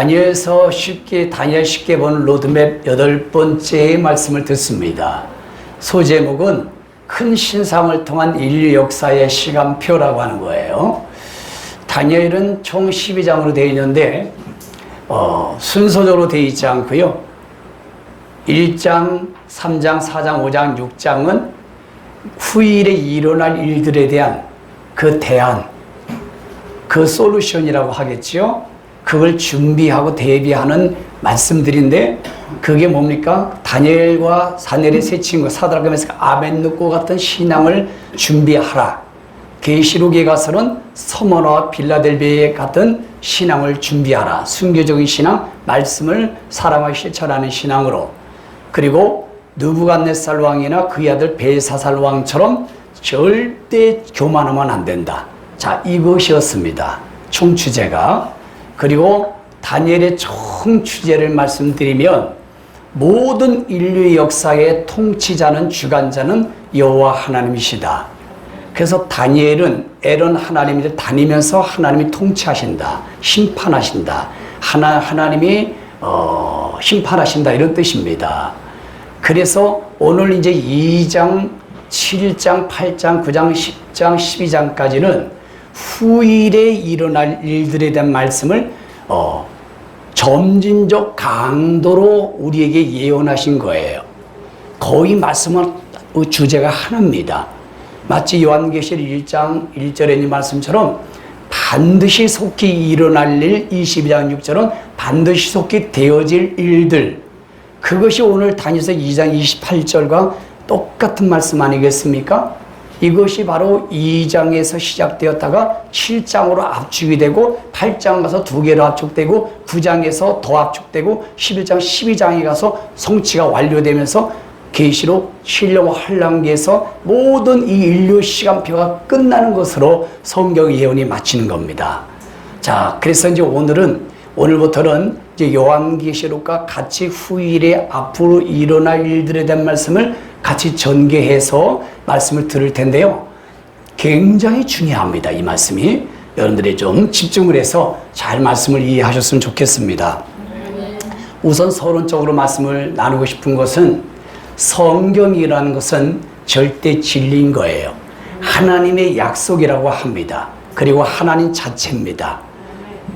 다니엘 쉽게 보는 로드맵 8번째 말씀을 듣습니다. 소제목은 큰 신상을 통한 인류 역사의 시간표라고 하는 거예요. 다니엘은 총 12장으로 되어 있는데 순서대로 되어 있지 않고요. 1장, 3장, 4장, 5장, 6장은 후일에 일어날 일들에 대한 그 대안, 그 솔루션이라고 하겠지요. 그걸 준비하고 대비하는 말씀들인데 그게 뭡니까? 다니엘과 다니엘의 세 친구 사드락과 메삭 아벳느고 같은 신앙을 준비하라. 계시록에 가서는 서머나와 빌라델비에 같은 신앙을 준비하라. 순교적인 신앙, 말씀을 사랑하고 실천하는 신앙으로. 그리고 느부갓네살 왕이나 그의 아들 벨사살 왕처럼 절대 교만하면 안 된다. 자, 이것이었습니다. 총 주제가. 그리고 다니엘의 총 주제를 말씀드리면 모든 인류의 역사의 통치자는 주관자는 여호와 하나님이시다. 그래서 다니엘은 에런 하나님을 다니면서 하나님이 통치하신다. 심판하신다. 하나님이 심판하신다. 이런 뜻입니다. 그래서 오늘 이제 2장, 7장, 8장, 9장, 10장, 12장까지는 후일에 일어날 일들에 대한 말씀을 점진적 강도로 우리에게 예언하신 거예요. 거의 말씀은 주제가 하나입니다. 마치 요한계시록 1장 1절에 있는 말씀처럼 반드시 속히 일어날 일, 22장 6절은 반드시 속히 되어질 일들, 그것이 오늘 다니엘서 2장 28절과 똑같은 말씀 아니겠습니까? 이것이 바로 2장에서 시작되었다가 7장으로 압축이 되고 8장 가서 2개로 압축되고 9장에서 더 압축되고 11장, 12장에 가서 성취가 완료되면서 계시록, 신령, 환란기에서 모든 이 인류 시간표가 끝나는 것으로 성경 예언이 마치는 겁니다. 자, 그래서 이제 오늘부터는 이제 요한계시록과 같이 후일에 앞으로 일어날 일들에 대한 말씀을 같이 전개해서 말씀을 들을 텐데요. 굉장히 중요합니다. 이 말씀이. 여러분들이 좀 집중을 해서 잘 말씀을 이해하셨으면 좋겠습니다. 우선 서론적으로 말씀을 나누고 싶은 것은 성경이라는 것은 절대 진리인 거예요. 하나님의 약속이라고 합니다. 그리고 하나님 자체입니다.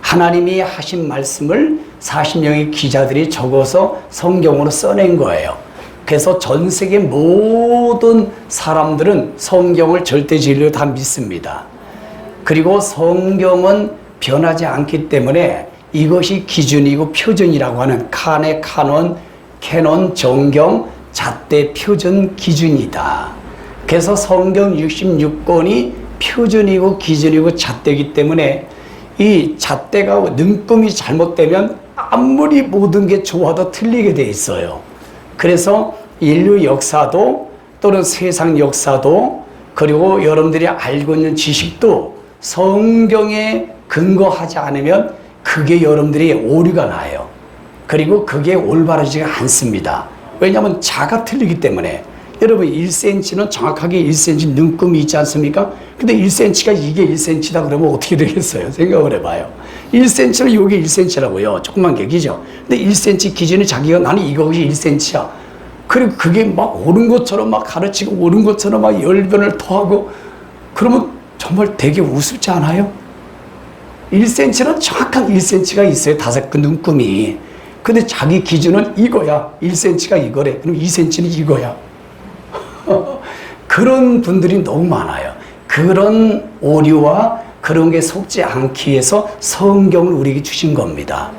하나님이 하신 말씀을 40명의 기자들이 적어서 성경으로 써낸 거예요. 그래서 전 세계 모든 사람들은 성경을 절대 진리로 다 믿습니다. 그리고 성경은 변하지 않기 때문에 이것이 기준이고 표준이라고 하는 칸의 카논, 캐논, 정경, 잣대, 표준, 기준이다. 그래서 성경 66권이 표준이고 기준이고 잣대이기 때문에 이 잣대가 능금이 잘못되면 아무리 모든 게 좋아도 틀리게 돼 있어요. 그래서 인류 역사도 또는 세상 역사도 그리고 여러분들이 알고 있는 지식도 성경에 근거하지 않으면 그게 여러분들이 오류가 나요. 그리고 그게 올바르지가 않습니다. 왜냐하면 자가 틀리기 때문에. 여러분 1cm는 정확하게 1cm 능금이 있지 않습니까? 근데 1cm가 이게 1cm다 그러면 어떻게 되겠어요? 생각을 해봐요. 1cm는 이게 1cm라고요. 조그만 게 기죠. 근데 1cm 기준이 자기가 나는 이것이 1cm야. 그리고 그게 막 옳은 것처럼 막 가르치고 옳은 것처럼 막 열변을 토하고 그러면 정말 되게 우습지 않아요? 1cm는 정확한 1cm가 있어요. 5그 눈금이. 근데 자기 기준은 이거야. 1cm가 이거래. 그럼 2cm는 이거야. 그런 분들이 너무 많아요. 그런 오류와 그런 게 속지 않기 위해서 성경을 우리에게 주신 겁니다.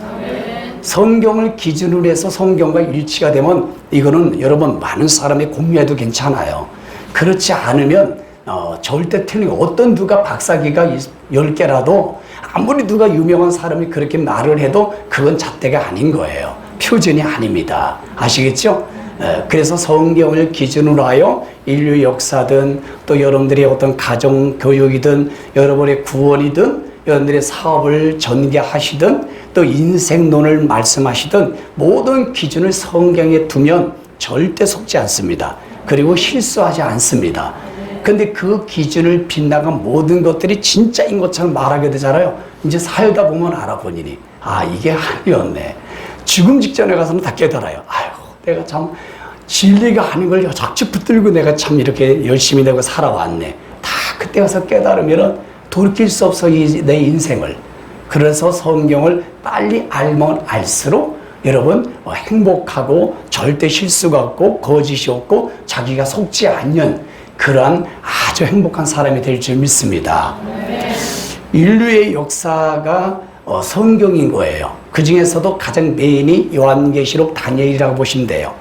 성경을 기준으로 해서 성경과 일치가 되면 이거는 여러분 많은 사람이 공유해도 괜찮아요. 그렇지 않으면 절대 틀리고 어떤 누가 박사기가 10개라도 아무리 누가 유명한 사람이 그렇게 말을 해도 그건 잣대가 아닌 거예요. 표준이 아닙니다. 아시겠죠? 그래서 성경을 기준으로 하여 인류 역사든 또 여러분들의 어떤 가정 교육이든 여러분의 구원이든 여러분들의 사업을 전개하시든 또 인생론을 말씀하시든 모든 기준을 성경에 두면 절대 속지 않습니다. 그리고 실수하지 않습니다. 근데 그 기준을 빗나간 모든 것들이 진짜인 것처럼 말하게 되잖아요. 이제 살다 보면 알아 본인이. 아, 이게 아니었네. 죽음 직전에 가서는 다 깨달아요. 아이고, 내가 참 진리가 아닌 걸 자칫 붙들고 내가 참 이렇게 열심히 내고 살아왔네. 다 그때 가서 깨달으면 돌이킬 수 없어, 내 인생을. 그래서 성경을 빨리 알면 알수록 여러분 행복하고 절대 실수가 없고 거짓이 없고 자기가 속지 않는 그러한 아주 행복한 사람이 될 줄 믿습니다. 인류의 역사가 성경인 거예요. 그 중에서도 가장 메인이 요한계시록 다니엘이라고 보시면 돼요.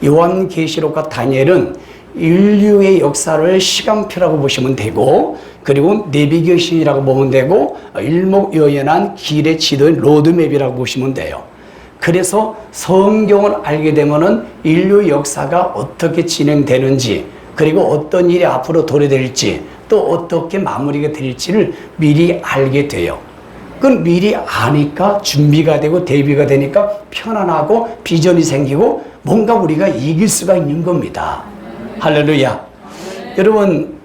요한계시록과 다니엘은 인류의 역사를 시간표라고 보시면 되고, 그리고 내비게이션이라고 보면 되고, 일목요연한 길의 지도인 로드맵이라고 보시면 돼요. 그래서 성경을 알게 되면은 인류 역사가 어떻게 진행되는지, 그리고 어떤 일이 앞으로 도래될지, 또 어떻게 마무리가 될지를 미리 알게 돼요. 그건 미리 아니까 준비가 되고 대비가 되니까 편안하고 비전이 생기고 뭔가 우리가 이길 수가 있는 겁니다. 할렐루야. 여러분,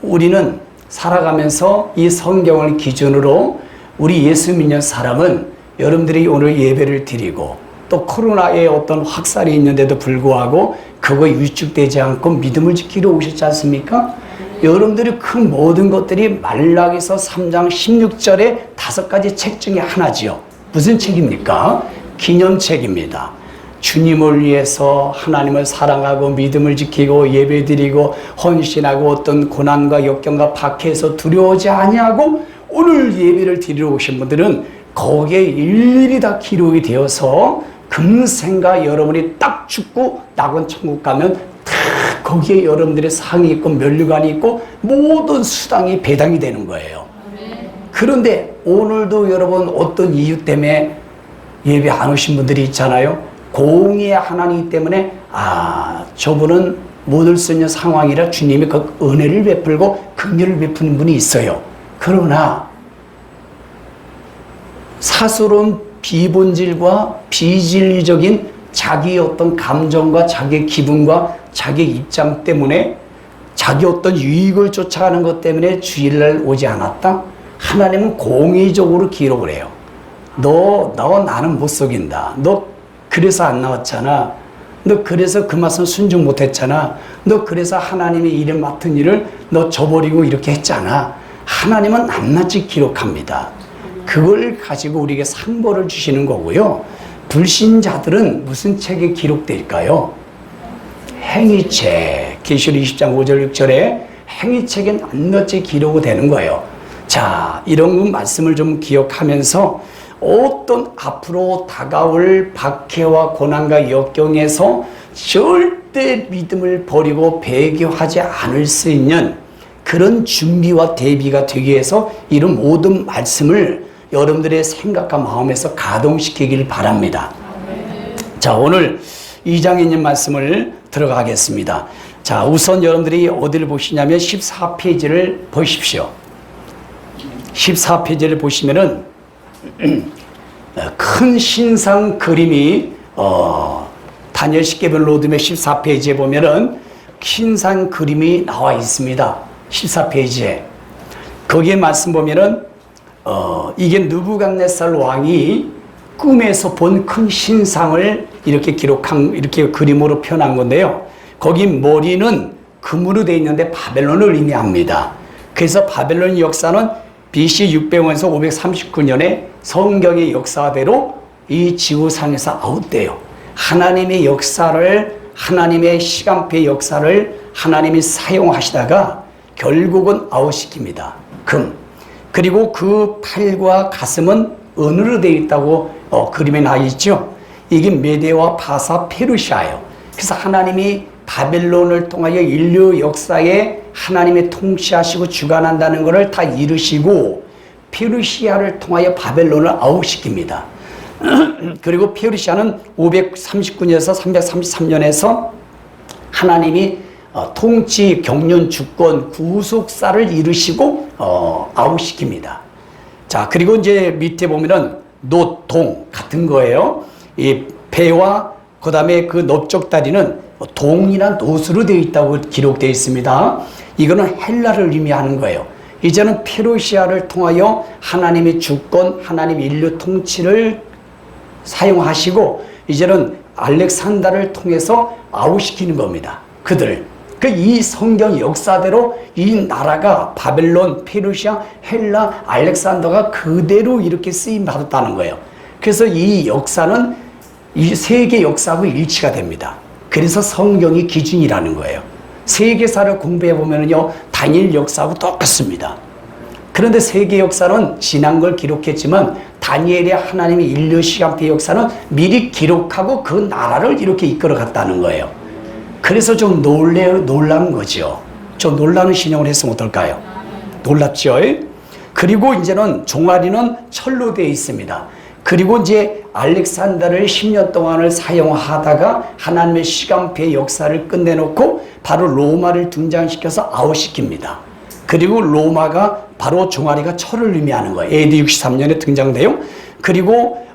우리는 살아가면서 이 성경을 기준으로 우리 예수 믿는 사람은 여러분들이 오늘 예배를 드리고 또 코로나의 어떤 확산이 있는데도 불구하고 그거에 위축되지 않고 믿음을 지키러 오셨지 않습니까? 여러분들이 그 모든 것들이 말라기서 3장 16절에 5가지 책 중에 하나지요. 무슨 책입니까? 기념책입니다. 주님을 위해서 하나님을 사랑하고 믿음을 지키고 예배드리고 헌신하고 어떤 고난과 역경과 박해에서 두려워하지 아니하고 오늘 예배를 드리러 오신 분들은 거기에 일일이 다 기록이 되어서 금생가 여러분이 딱 죽고 낙원 천국 가면 다 거기에 여러분들의 상이 있고 면류관이 있고 모든 수당이 배당이 되는 거예요. 그런데 오늘도 여러분 어떤 이유 때문에 예배 안 오신 분들이 있잖아요. 공의의 하나님 때문에 저분은 못 올 수 있는 상황이라 주님이 그 은혜를 베풀고 긍휼을 베푸는 분이 있어요. 그러나 사스러운 비본질과 비진리적인 자기의 어떤 감정과 자기의 기분과 자기의 입장 때문에 자기 어떤 유익을 쫓아가는 것 때문에 주일날 오지 않았다? 하나님은 공의적으로 기록을 해요. 너 나는 못 속인다. 너 그래서 안 나왔잖아. 너 그래서 그 말씀 순종 못했잖아. 너 그래서 하나님이 일을 맡은 일을 너 저버리고 이렇게 했잖아. 하나님은 낱낱이 기록합니다. 그걸 가지고 우리에게 상벌을 주시는 거고요. 불신자들은 무슨 책에 기록될까요? 행위책. 계시록 20장 5절 6절에 행위책에 낱낱이 기록이 되는 거예요. 자, 이런 말씀을 좀 기억하면서 어떤 앞으로 다가올 박해와 고난과 역경에서 절대 믿음을 버리고 배교하지 않을 수 있는 그런 준비와 대비가 되기 위해서 이런 모든 말씀을 여러분들의 생각과 마음에서 가동시키길 바랍니다. 자, 오늘 2장에 있는 말씀을 들어가겠습니다. 자, 우선 여러분들이 어디를 보시냐면 14페이지를 보십시오. 14페이지를 보시면은 큰 신상 그림이 다니엘 십계명 로드맵 14페이지에 보면은 신상 그림이 나와 있습니다. 14페이지에 거기에 말씀 보면은 이게 느부갓네살 왕이 꿈에서 본 큰 신상을 이렇게 이렇게 그림으로 표현한 건데요. 거기 머리는 금으로 되어 있는데 바벨론을 의미합니다. 그래서 바벨론 역사는 BC 600년에서 539년에 성경의 역사대로 이 지구상에서 아웃돼요. 하나님의 역사를, 하나님의 시간표의 역사를 하나님이 사용하시다가 결국은 아웃시킵니다. 금. 그리고 그 팔과 가슴은 은으로 되어 있다고 그림에 나와 있죠. 이게 메데와 바사 페르시아예요. 그래서 하나님이 바벨론을 통하여 인류 역사에 하나님의 통치하시고 주관한다는 것을 다 이루시고 페르시아를 통하여 바벨론을 아웃시킵니다. 그리고 페르시아는 539년에서 333년에서 하나님이 통치, 경륜, 주권, 구속사를 이루시고 아웃시킵니다. 자, 그리고 이제 밑에 보면은 노, 동 같은 거예요. 이 배와 그 다음에 그 넓적 다리는 동이나 노수로 되어 있다고 기록되어 있습니다. 이거는 헬라를 의미하는 거예요. 이제는 페르시아를 통하여 하나님의 주권, 하나님의 인류 통치를 사용하시고 이제는 알렉산더를 통해서 아웃시키는 겁니다. 그들을. 이 성경 역사대로 이 나라가 바벨론, 페르시아, 헬라, 알렉산더가 그대로 이렇게 쓰임 받았다는 거예요. 그래서 이 역사는 이 세계 역사하고 일치가 됩니다. 그래서 성경이 기준이라는 거예요. 세계사를 공부해 보면요, 다니엘 역사하고 똑같습니다. 그런데 세계 역사는 지난 걸 기록했지만 다니엘의 하나님의 인류 시간표 역사는 미리 기록하고 그 나라를 이렇게 이끌어 갔다는 거예요. 그래서 좀 놀라는 거죠. 좀 놀라는 신용을 했으면 어떨까요? 놀랍죠? 그리고 이제는 종아리는 철로 되어 있습니다. 그리고 이제 알렉산더를 10년 동안을 사용하다가 하나님의 시간표의 역사를 끝내놓고 바로 로마를 등장시켜서 아웃시킵니다. 그리고 로마가 바로 종아리가 철을 의미하는 거예요. AD 63년에 등장돼요. 그리고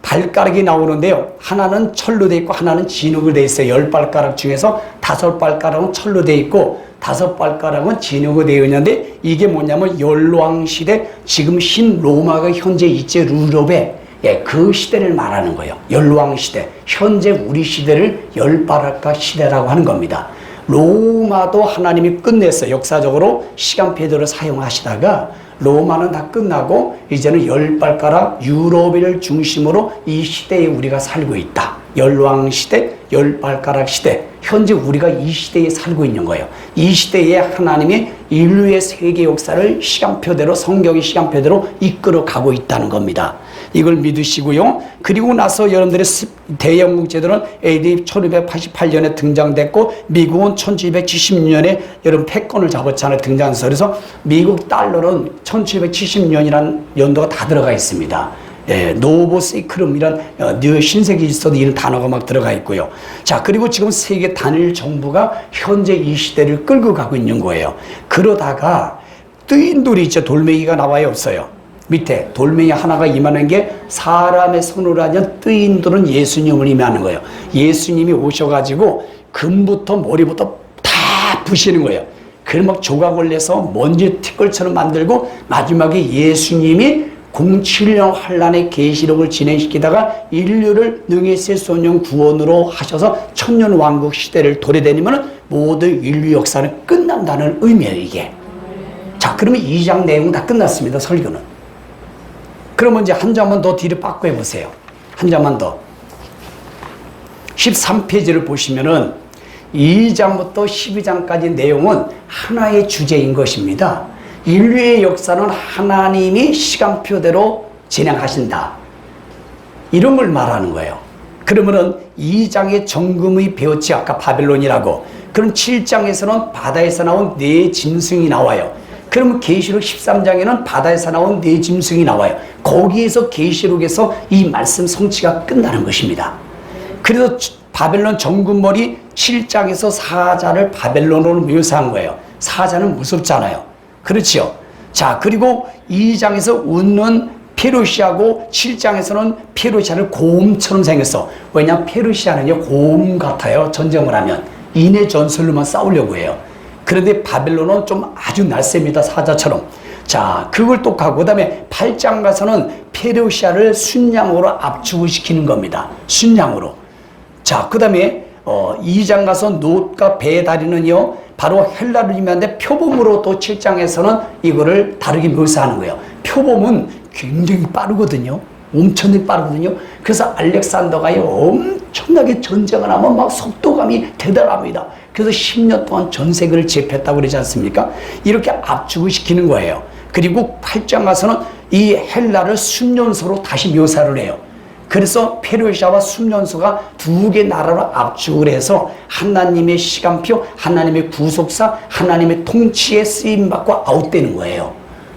발가락이 나오는데요. 하나는 철로 돼 있고 하나는 진흙으로 돼 있어요. 10발가락 중에서 5발가락은 철로 돼 있고 5발가락은 진흙으로 되어 있는데 이게 뭐냐면 열왕 시대, 지금 신로마가 현재 있지 유럽에 그 시대를 말하는 거예요. 열왕 시대, 현재 우리 시대를 열발가락 시대라고 하는 겁니다. 로마도 하나님이 끝냈어요. 역사적으로 시간표대로 사용하시다가 로마는 다 끝나고 이제는 열발가락 유럽을 중심으로 이 시대에 우리가 살고 있다. 열왕 시대, 열발가락 시대, 현재 우리가 이 시대에 살고 있는 거예요. 이 시대에 하나님이 인류의 세계 역사를 시간표대로, 성경의 시간표대로 이끌어 가고 있다는 겁니다. 이걸 믿으시고요. 그리고 나서 여러분들의 대영국 제도는 AD 1288년에 등장됐고 미국은 1776년에 여러분 패권을 잡았잖아요. 등장해서. 그래서 미국 달러는 1770년이라는 연도가 다 들어가 있습니다. 노보 세크름 이런 신세계 질서도 이런 단어가 막 들어가 있고요. 자, 그리고 지금 세계 단일 정부가 현재 이 시대를 끌고 가고 있는 거예요. 그러다가 뜨인 돌이 있죠. 돌멩이가 나와요, 없어요? 밑에 돌멩이 하나가 이만한 게 사람의 손으로 하면 뜨인 돌은 예수님을 의미하는 거예요. 예수님이 오셔가지고 금부터 머리부터 다 부시는 거예요. 그걸 막 조각을 내서 먼지 티끌처럼 만들고 마지막에 예수님이 07년 환란의 계시록을 진행시키다가 인류를 능히 셀 수 없는 구원으로 하셔서 천년 왕국 시대를 도래되면 모든 인류 역사는 끝난다는 의미예요, 이게. 자, 그러면 2장 내용 다 끝났습니다, 설교는. 그러면 이제 한 장만 더 뒤로 바꿔 보세요. 한 장만 더. 13페이지를 보시면은 2장부터 12장까지 내용은 하나의 주제인 것입니다. 인류의 역사는 하나님이 시간표대로 진행하신다. 이런 걸 말하는 거예요. 그러면은 2장의 정금의 배우치, 아까 바벨론이라고. 그럼 7장에서는 바다에서 나온 네 짐승이 나와요. 그러면 계시록 13장에는 바다에서 나온 네 짐승이 나와요. 거기에서 계시록에서 이 말씀 성취가 끝나는 것입니다. 그래서 바벨론 정금머리 7장에서 사자를 바벨론으로 묘사한 거예요. 사자는 무섭잖아요. 그렇지요. 자, 그리고 2장에서 웃는 페르시아고 7장에서는 페르시아를 곰처럼 생겼어. 왜냐하면 페르시아는요 곰 같아요. 전쟁을 하면 인의 전술로만 싸우려고 해요. 그런데 바벨론은 좀 아주 날쌔입니다. 사자처럼. 자, 그걸 또 가고, 그 다음에 8장 가서는 페르시아를 순양으로 압축을 시키는 겁니다. 순양으로. 자, 그 다음에 2장 가서 놋과 배 다리는요 바로 헬라를 의미하는데 표범으로 또 7장에서는 이거를 다르게 묘사하는 거예요. 표범은 굉장히 빠르거든요. 엄청나게 빠르거든요. 그래서 알렉산더가 엄청나게 전쟁을 하면 막 속도감이 대단합니다. 그래서 10년 동안 전 세계를 제패했다고 그러지 않습니까? 이렇게 압축을 시키는 거예요. 그리고 8장 가서는 이 헬라를 순년소로 다시 묘사를 해요. 그래서 페르시아와 순년소가 두 개 나라로 압축을 해서 하나님의 시간표, 하나님의 구속사, 하나님의 통치에 쓰임받고 아웃되는 거예요.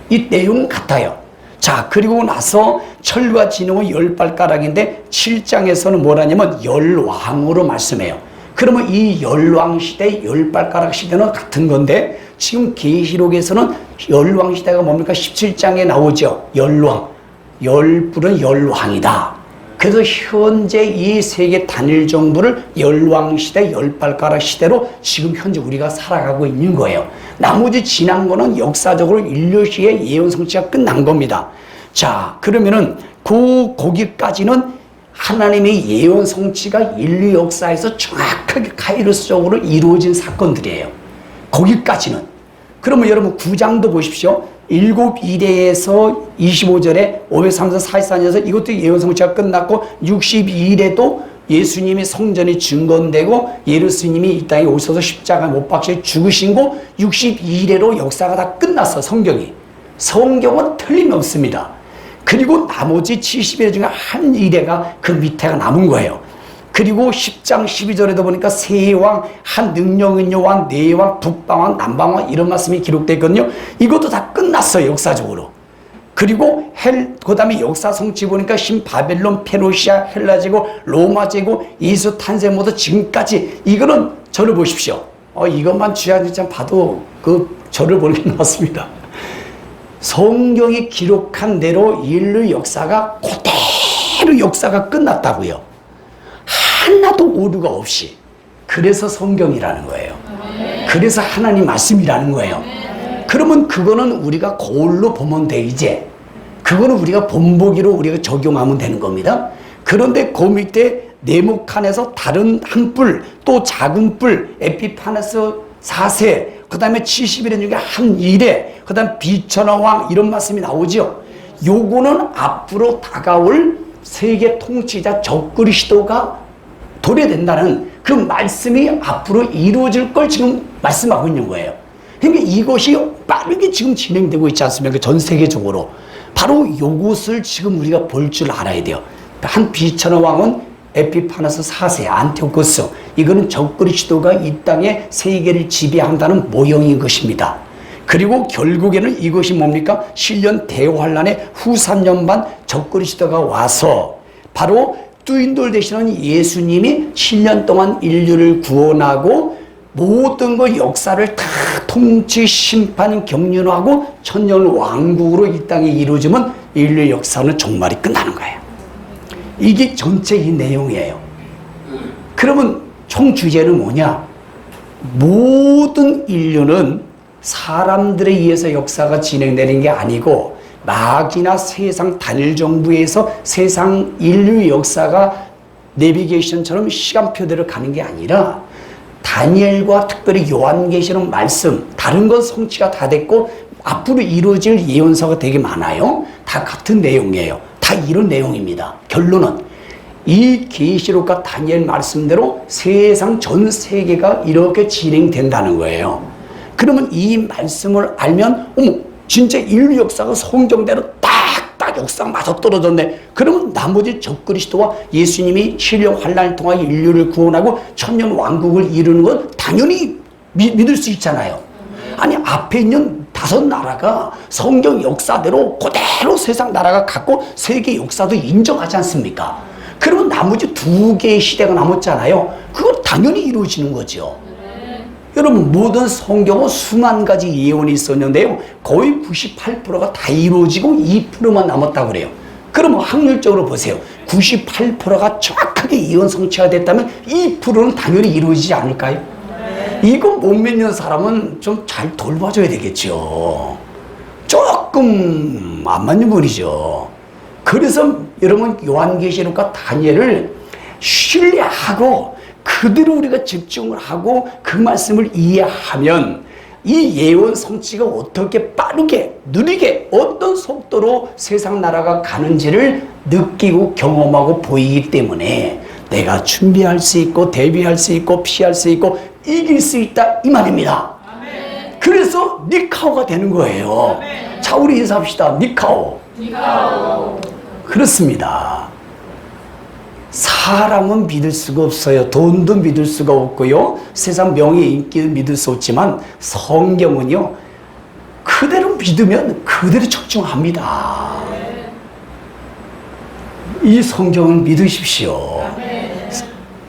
이 내용은 같아요. 자, 그리고 나서 철과 진홍은 10발가락인데 7장에서는 뭐라냐면 열왕으로 말씀해요. 그러면 이 열왕 시대, 10발가락 시대는 같은 건데 지금 계시록에서는 열왕 시대가 뭡니까? 17장에 나오죠. 열왕. 열불은 열왕이다. 그래서 현재 이 세계 단일 정부를 열왕시대, 열발가락 시대로 지금 현재 우리가 살아가고 있는 거예요. 나머지 지난 거는 역사적으로 인류시의 예언 성취가 끝난 겁니다. 자, 그러면은 거기까지는 하나님의 예언 성취가 인류 역사에서 정확하게 카이로스적으로 이루어진 사건들이에요. 거기까지는. 그러면 여러분 9장도 보십시오. 7일에서 25절에 534, 414년에서 이것도 예언 성취가 끝났고 62일에도 예수님이 성전이 증건되고 예루살렘이 이 땅에 오셔서 십자가 못 박혀 죽으신 거 62일에로 역사가 다 끝났어. 성경은 틀림없습니다. 그리고 나머지 70일 중에 한 일회가 그 밑에가 남은 거예요. 그리고 10장 12절에도 보니까 세 왕, 한 능력 있는 왕, 네 왕, 북방왕, 남방왕 이런 말씀이 기록되어 있거든요. 이것도 다 끝났어요. 역사적으로. 그리고 그 다음에 역사 성취 보니까 신바벨론, 페르시아, 헬라제국, 로마제국, 예수 탄생부터 지금까지 이거는 저를 보십시오. 이것만 주야장 봐도 그 저를 보는 게 나왔습니다. 성경이 기록한 대로 인류 역사가 그대로 역사가 끝났다고요. 하나도 오류가 없이. 그래서 성경이라는 거예요. 그래서 하나님 말씀이라는 거예요. 그러면 그거는 우리가 거울로 보면 돼. 이제 그거는 우리가 본보기로 우리가 적용하면 되는 겁니다. 그런데 그 밑에 네모칸에서 다른 한 뿔, 또 작은 뿔, 에피파네스 4세, 그 다음에 70일의 중에 한 일에, 그 다음 비천왕 왕 이런 말씀이 나오죠. 요거는 앞으로 다가올 세계 통치자 적그리스도가 도래된다는 그 말씀이 앞으로 이루어질 걸 지금 말씀하고 있는 거예요. 그러니까 이것이 빠르게 지금 진행되고 있지 않습니까? 전 세계적으로. 바로 이것을 지금 우리가 볼 줄 알아야 돼요. 한 비천왕 왕은 에피파네스 4세 안티오코스. 이거는 적그리스도가 이 땅에 세계를 지배한다는 모형인 것입니다. 그리고 결국에는 이것이 뭡니까? 신년 대환란의 후 3년 반 적그리스도가 와서 바로 뚜인돌 되시는 예수님이 7년 동안 인류를 구원하고 모든 그 역사를 다 통치, 심판, 경륜하고 천년 왕국으로 이 땅에 이루어지면 인류 역사는 종말이 끝나는 거예요. 이게 전체 이 내용이에요. 그러면 총 주제는 뭐냐? 모든 인류는 사람들에 의해서 역사가 진행되는 게 아니고 마귀나 세상 단일 정부에서 세상 인류 역사가 내비게이션처럼 시간표대로 가는 게 아니라 다니엘과 특별히 요한계시록 말씀, 다른 건 성취가 다 됐고 앞으로 이루어질 예언서가 되게 많아요. 다 같은 내용이에요. 다 이런 내용입니다. 결론은 이 계시록과 다니엘 말씀대로 세상 전 세계가 이렇게 진행된다는 거예요. 그러면 이 말씀을 알면 진짜 인류 역사가 성경대로 딱딱 역사가 맞아떨어졌네. 그러면 나머지 적그리스도와 예수님이 신령 환란을 통하여 인류를 구원하고 천년 왕국을 이루는 건 당연히 믿을 수 있잖아요. 아니 앞에 있는 5 나라가 성경 역사대로 그대로 세상 나라가 갖고 세계 역사도 인정하지 않습니까? 그러면 나머지 2개의 시대가 남았잖아요. 그거 당연히 이루어지는 거죠. 여러분 모든 성경은 수만 가지 예언이 있었는데요. 거의 98%가 다 이루어지고 2%만 남았다고 그래요. 그러면 확률적으로 보세요. 98%가 정확하게 예언 성취가 됐다면 2%는 당연히 이루어지지 않을까요? 이거 못 믿는 사람은 좀 잘 돌봐줘야 되겠죠. 조금 안 맞는 분이죠. 그래서 여러분 요한계시록과 다니엘을 신뢰하고 그대로 우리가 집중을 하고 그 말씀을 이해하면 이 예언 성취가 어떻게 빠르게 느리게 어떤 속도로 세상 나라가 가는지를 느끼고 경험하고 보이기 때문에 내가 준비할 수 있고 대비할 수 있고 피할 수 있고 이길 수 있다 이 말입니다. 아멘. 그래서 니카오가 되는 거예요. 아멘. 자 우리 인사합시다. 니카오. 그렇습니다. 사람은 믿을 수가 없어요. 돈도 믿을 수가 없고요. 세상 명예 인기도 믿을 수 없지만 성경은요. 그대로 믿으면 그대로 적중합니다. 이 성경을 믿으십시오.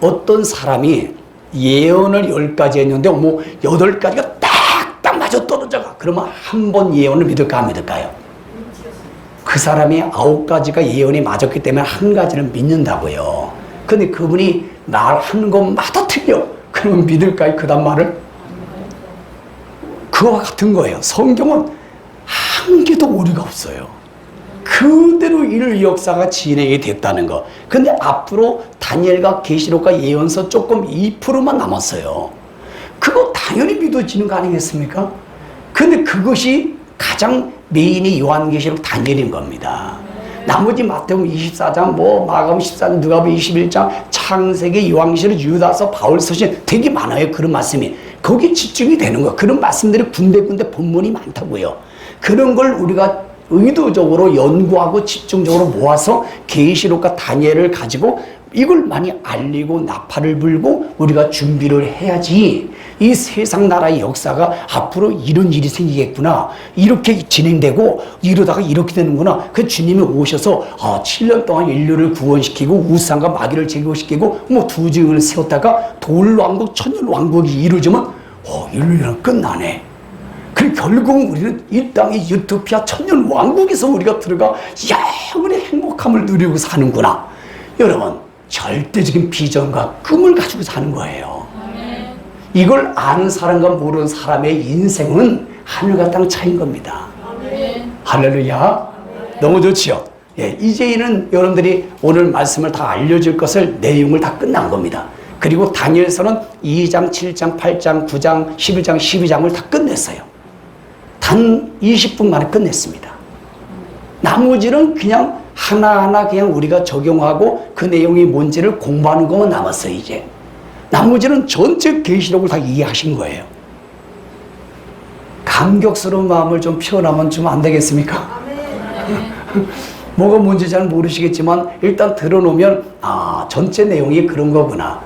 어떤 사람이 예언을 10가지 했는데 8가지가 딱딱 맞아 떨어져가. 그러면 한 번 예언을 믿을까 안 믿을까요? 그 사람이 9가지가 예언이 맞았기 때문에 한 가지는 믿는다고요. 근데 그분이 말하는 것마다 틀려. 그러면 믿을까요? 그다음 말을? 그와 같은 거예요. 성경은 한 개도 오류가 없어요. 그대로 이 역사가 진행이 됐다는 거. 근데 앞으로 다니엘과 계시록과 예언서 조금 2%만 남았어요. 그거 당연히 믿어지는 거 아니겠습니까? 근데 그것이 가장 메인이 요한계시록 다니엘인 겁니다. 나머지 마태복음 24장, 마가복음 14장, 누가복음 21장, 창세기, 요한계시록, 유다서, 바울서신 되게 많아요. 그런 말씀이. 거기에 집중이 되는 거예요. 그런 말씀들이 군데군데 본문이 많다고요. 그런 걸 우리가 의도적으로 연구하고 집중적으로 모아서 계시록과 다니엘을 가지고 이걸 많이 알리고 나팔을 불고 우리가 준비를 해야지 이 세상 나라의 역사가 앞으로 이런 일이 생기겠구나, 이렇게 진행되고 이러다가 이렇게 되는구나. 그 주님이 오셔서 7년 동안 인류를 구원시키고 우상과 마귀를 제거시키고 두 증을 세웠다가 돌왕국 천년왕국이 이루어지면 인류는 끝나네. 그리고 결국은 우리는 이 땅의 유토피아 천년왕국에서 우리가 들어가 영원히 행복함을 누리고 사는구나. 여러분, 절대적인 비전과 꿈을 가지고 사는 거예요. 이걸 아는 사람과 모르는 사람의 인생은 하늘과 땅 차이인 겁니다. 할렐루야. 너무 좋지요. 예, 이제는 여러분들이 오늘 말씀을 다 알려줄 것을 내용을 다 끝난 겁니다. 그리고 다니엘서는 2장, 7장, 8장, 9장, 11장, 12장을 다 끝냈어요. 단 20분 만에 끝냈습니다. 나머지는 그냥 하나하나 그냥 우리가 적용하고 그 내용이 뭔지를 공부하는 것만 남았어요. 이제 나머지는 전체 계시록을 다 이해하신 거예요. 감격스러운 마음을 좀 표현하면 좀 안 되겠습니까? 뭐가 뭔지 잘 모르시겠지만 일단 들어놓으면 전체 내용이 그런 거구나.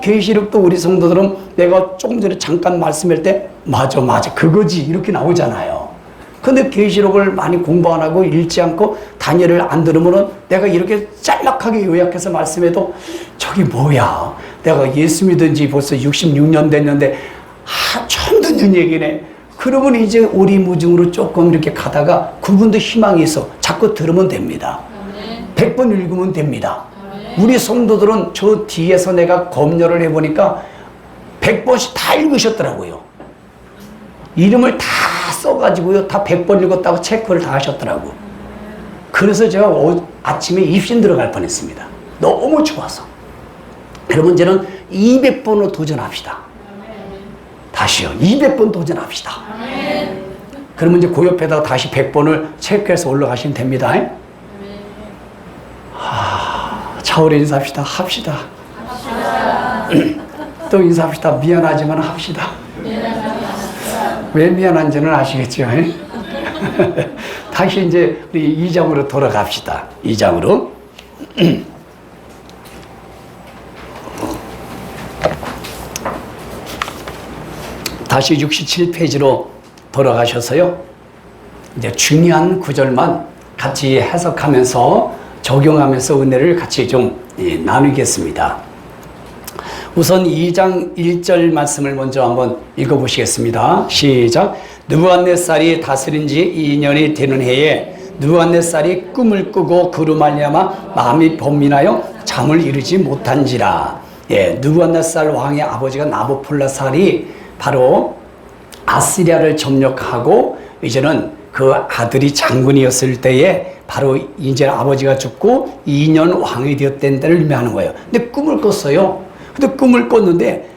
계시록도 우리 성도들은 내가 조금 전에 잠깐 말씀할 때 맞아 그거지 이렇게 나오잖아요. 근데 계시록을 많이 공부 안 하고 읽지 않고 다니엘을 안 들으면은 내가 이렇게 짤막하게 요약해서 말씀해도 저기 뭐야, 내가 예수 믿은 지 벌써 66년 됐는데 처음 듣는 얘기네. 그러면 이제 오리무중으로 조금 이렇게 가다가 그분도 희망이 있어. 자꾸 들으면 됩니다. 100번 읽으면 됩니다. 우리 성도들은 저 뒤에서 내가 검열을 해보니까 100번씩 다 읽으셨더라고요. 이름을 다 써가지고요, 다 100번 읽었다고 체크를 다 하셨더라고. 그래서 제가 아침에 입신 들어갈 뻔했습니다. 너무 좋아서. 그러면 이제는 200번으로 도전합시다. 다시요, 200번 도전합시다. 그러면 이제 그 옆에다가 다시 100번을 체크해서 올라가시면 됩니다. 차오래 인사합시다. 합시다. 또 인사합시다. 미안하지만 합시다. 왜 미안한지는 아시겠죠? 다시 이제 우리 2장으로 돌아갑시다. 2장으로. 다시 67페이지로 돌아가셔서요. 이제 중요한 구절만 같이 해석하면서 적용하면서 은혜를 같이 좀 나누겠습니다. 우선 2장 1절 말씀을 먼저 한번 읽어보시겠습니다. 시작. 느부갓네살이 다스린 지 2년이 되는 해에 느부갓네살이 꿈을 꾸고 그로 말미암아 마음이 번민하여 잠을 이루지 못한지라. 느부갓네살 왕의 아버지가 나부콜라살이 바로 아시리아를 점령하고 이제는 그 아들이 장군이었을 때에 바로 이제 아버지가 죽고 2년 왕이 되었다는 데를 의미하는 거예요. 근데 꿈을 꿨어요. 근데 꿈을 꿨는데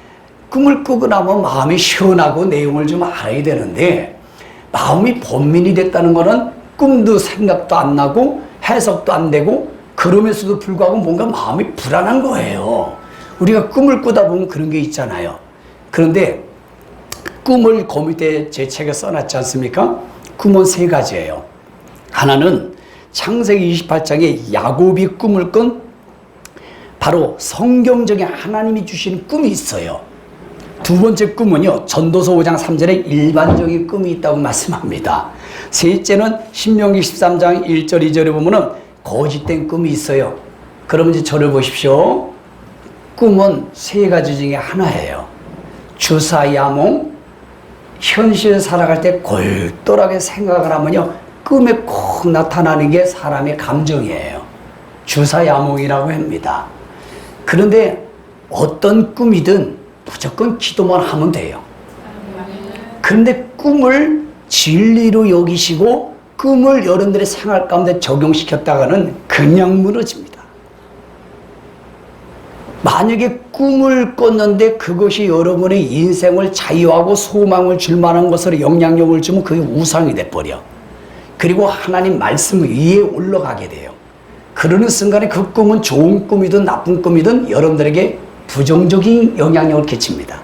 꿈을 꾸고 나면 마음이 시원하고 내용을 좀 알아야 되는데 마음이 번민이 됐다는 거는 꿈도 생각도 안 나고 해석도 안 되고 그러면서도 불구하고 뭔가 마음이 불안한 거예요. 우리가 꿈을 꾸다 보면 그런 게 있잖아요. 그런데 꿈을 그 밑에 제 책에 써놨지 않습니까? 꿈은 3가지예요. 하나는 창세기 28장에 야곱이 꿈을 꾼 바로 성경적인 하나님이 주시는 꿈이 있어요. 두 번째 꿈은요, 전도서 5장 3절에 일반적인 꿈이 있다고 말씀합니다. 셋째는 신명기 13장 1절 2절에 보면은 거짓된 꿈이 있어요. 그러면 이제 저를 보십시오. 꿈은 3가지 중에 하나예요. 주사야몽, 현실 살아갈 때 골똘하게 생각을 하면요, 꿈에 꼭 나타나는 게 사람의 감정이에요. 주사야몽이라고 합니다. 그런데 어떤 꿈이든 무조건 기도만 하면 돼요. 그런데 꿈을 진리로 여기시고 꿈을 여러분들의 생활 가운데 적용시켰다가는 그냥 무너집니다. 만약에 꿈을 꿨는데 그것이 여러분의 인생을 자유하고 소망을 줄 만한 것으로 영향력을 주면 그게 우상이 돼버려. 그리고 하나님 말씀 위에 올라가게 돼요. 그러는 순간에 그 꿈은 좋은 꿈이든 나쁜 꿈이든 여러분들에게 부정적인 영향력을 끼칩니다.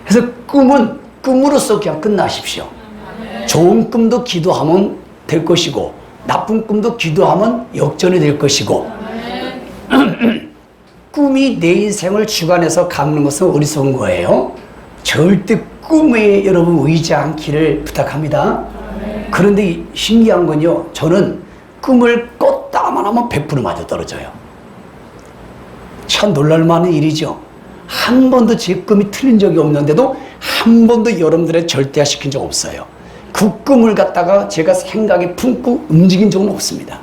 그래서 꿈은 꿈으로서 그냥 끝나십시오. 좋은 꿈도 기도하면 될 것이고 나쁜 꿈도 기도하면 역전이 될 것이고 꿈이 내 인생을 주관해서 감는 것은 어리석은 거예요. 절대 꿈에 여러분 의지 않기를 부탁합니다. 그런데 신기한 건요, 저는 꿈을 꿨다만 하면 100% 맞아 떨어져요. 참 놀랄만한 일이죠. 한 번도 제 꿈이 틀린 적이 없는데도 한 번도 여러분들의 절대화시킨 적 없어요. 그 꿈을 갖다가 제가 생각에 품고 움직인 적은 없습니다.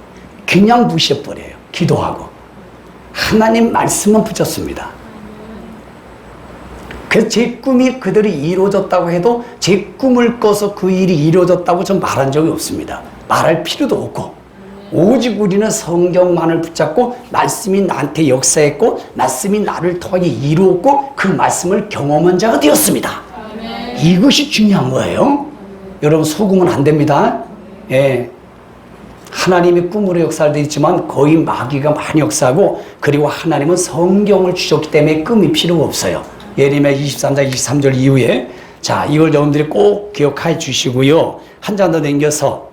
그냥 무시해버려요. 기도하고 하나님 말씀만 붙였습니다. 그래서 제 꿈이 그대로 이루어졌다고 해도 제 꿈을 꿔서 그 일이 이루어졌다고 전 말한 적이 없습니다. 말할 필요도 없고 오직 우리는 성경만을 붙잡고 말씀이 나한테 역사했고 말씀이 나를 통하게 이루었고 그 말씀을 경험한 자가 되었습니다. 이것이 중요한 거예요. 여러분 속으면 안 됩니다. 예. 하나님이 꿈으로 역사할 때 있지만 거의 마귀가 많이 역사하고 그리고 하나님은 성경을 주셨기 때문에 꿈이 필요가 없어요. 예레미야 23장 23절 이후에 자 이걸 여러분들이 꼭 기억해 주시고요. 한 장 더 남겨서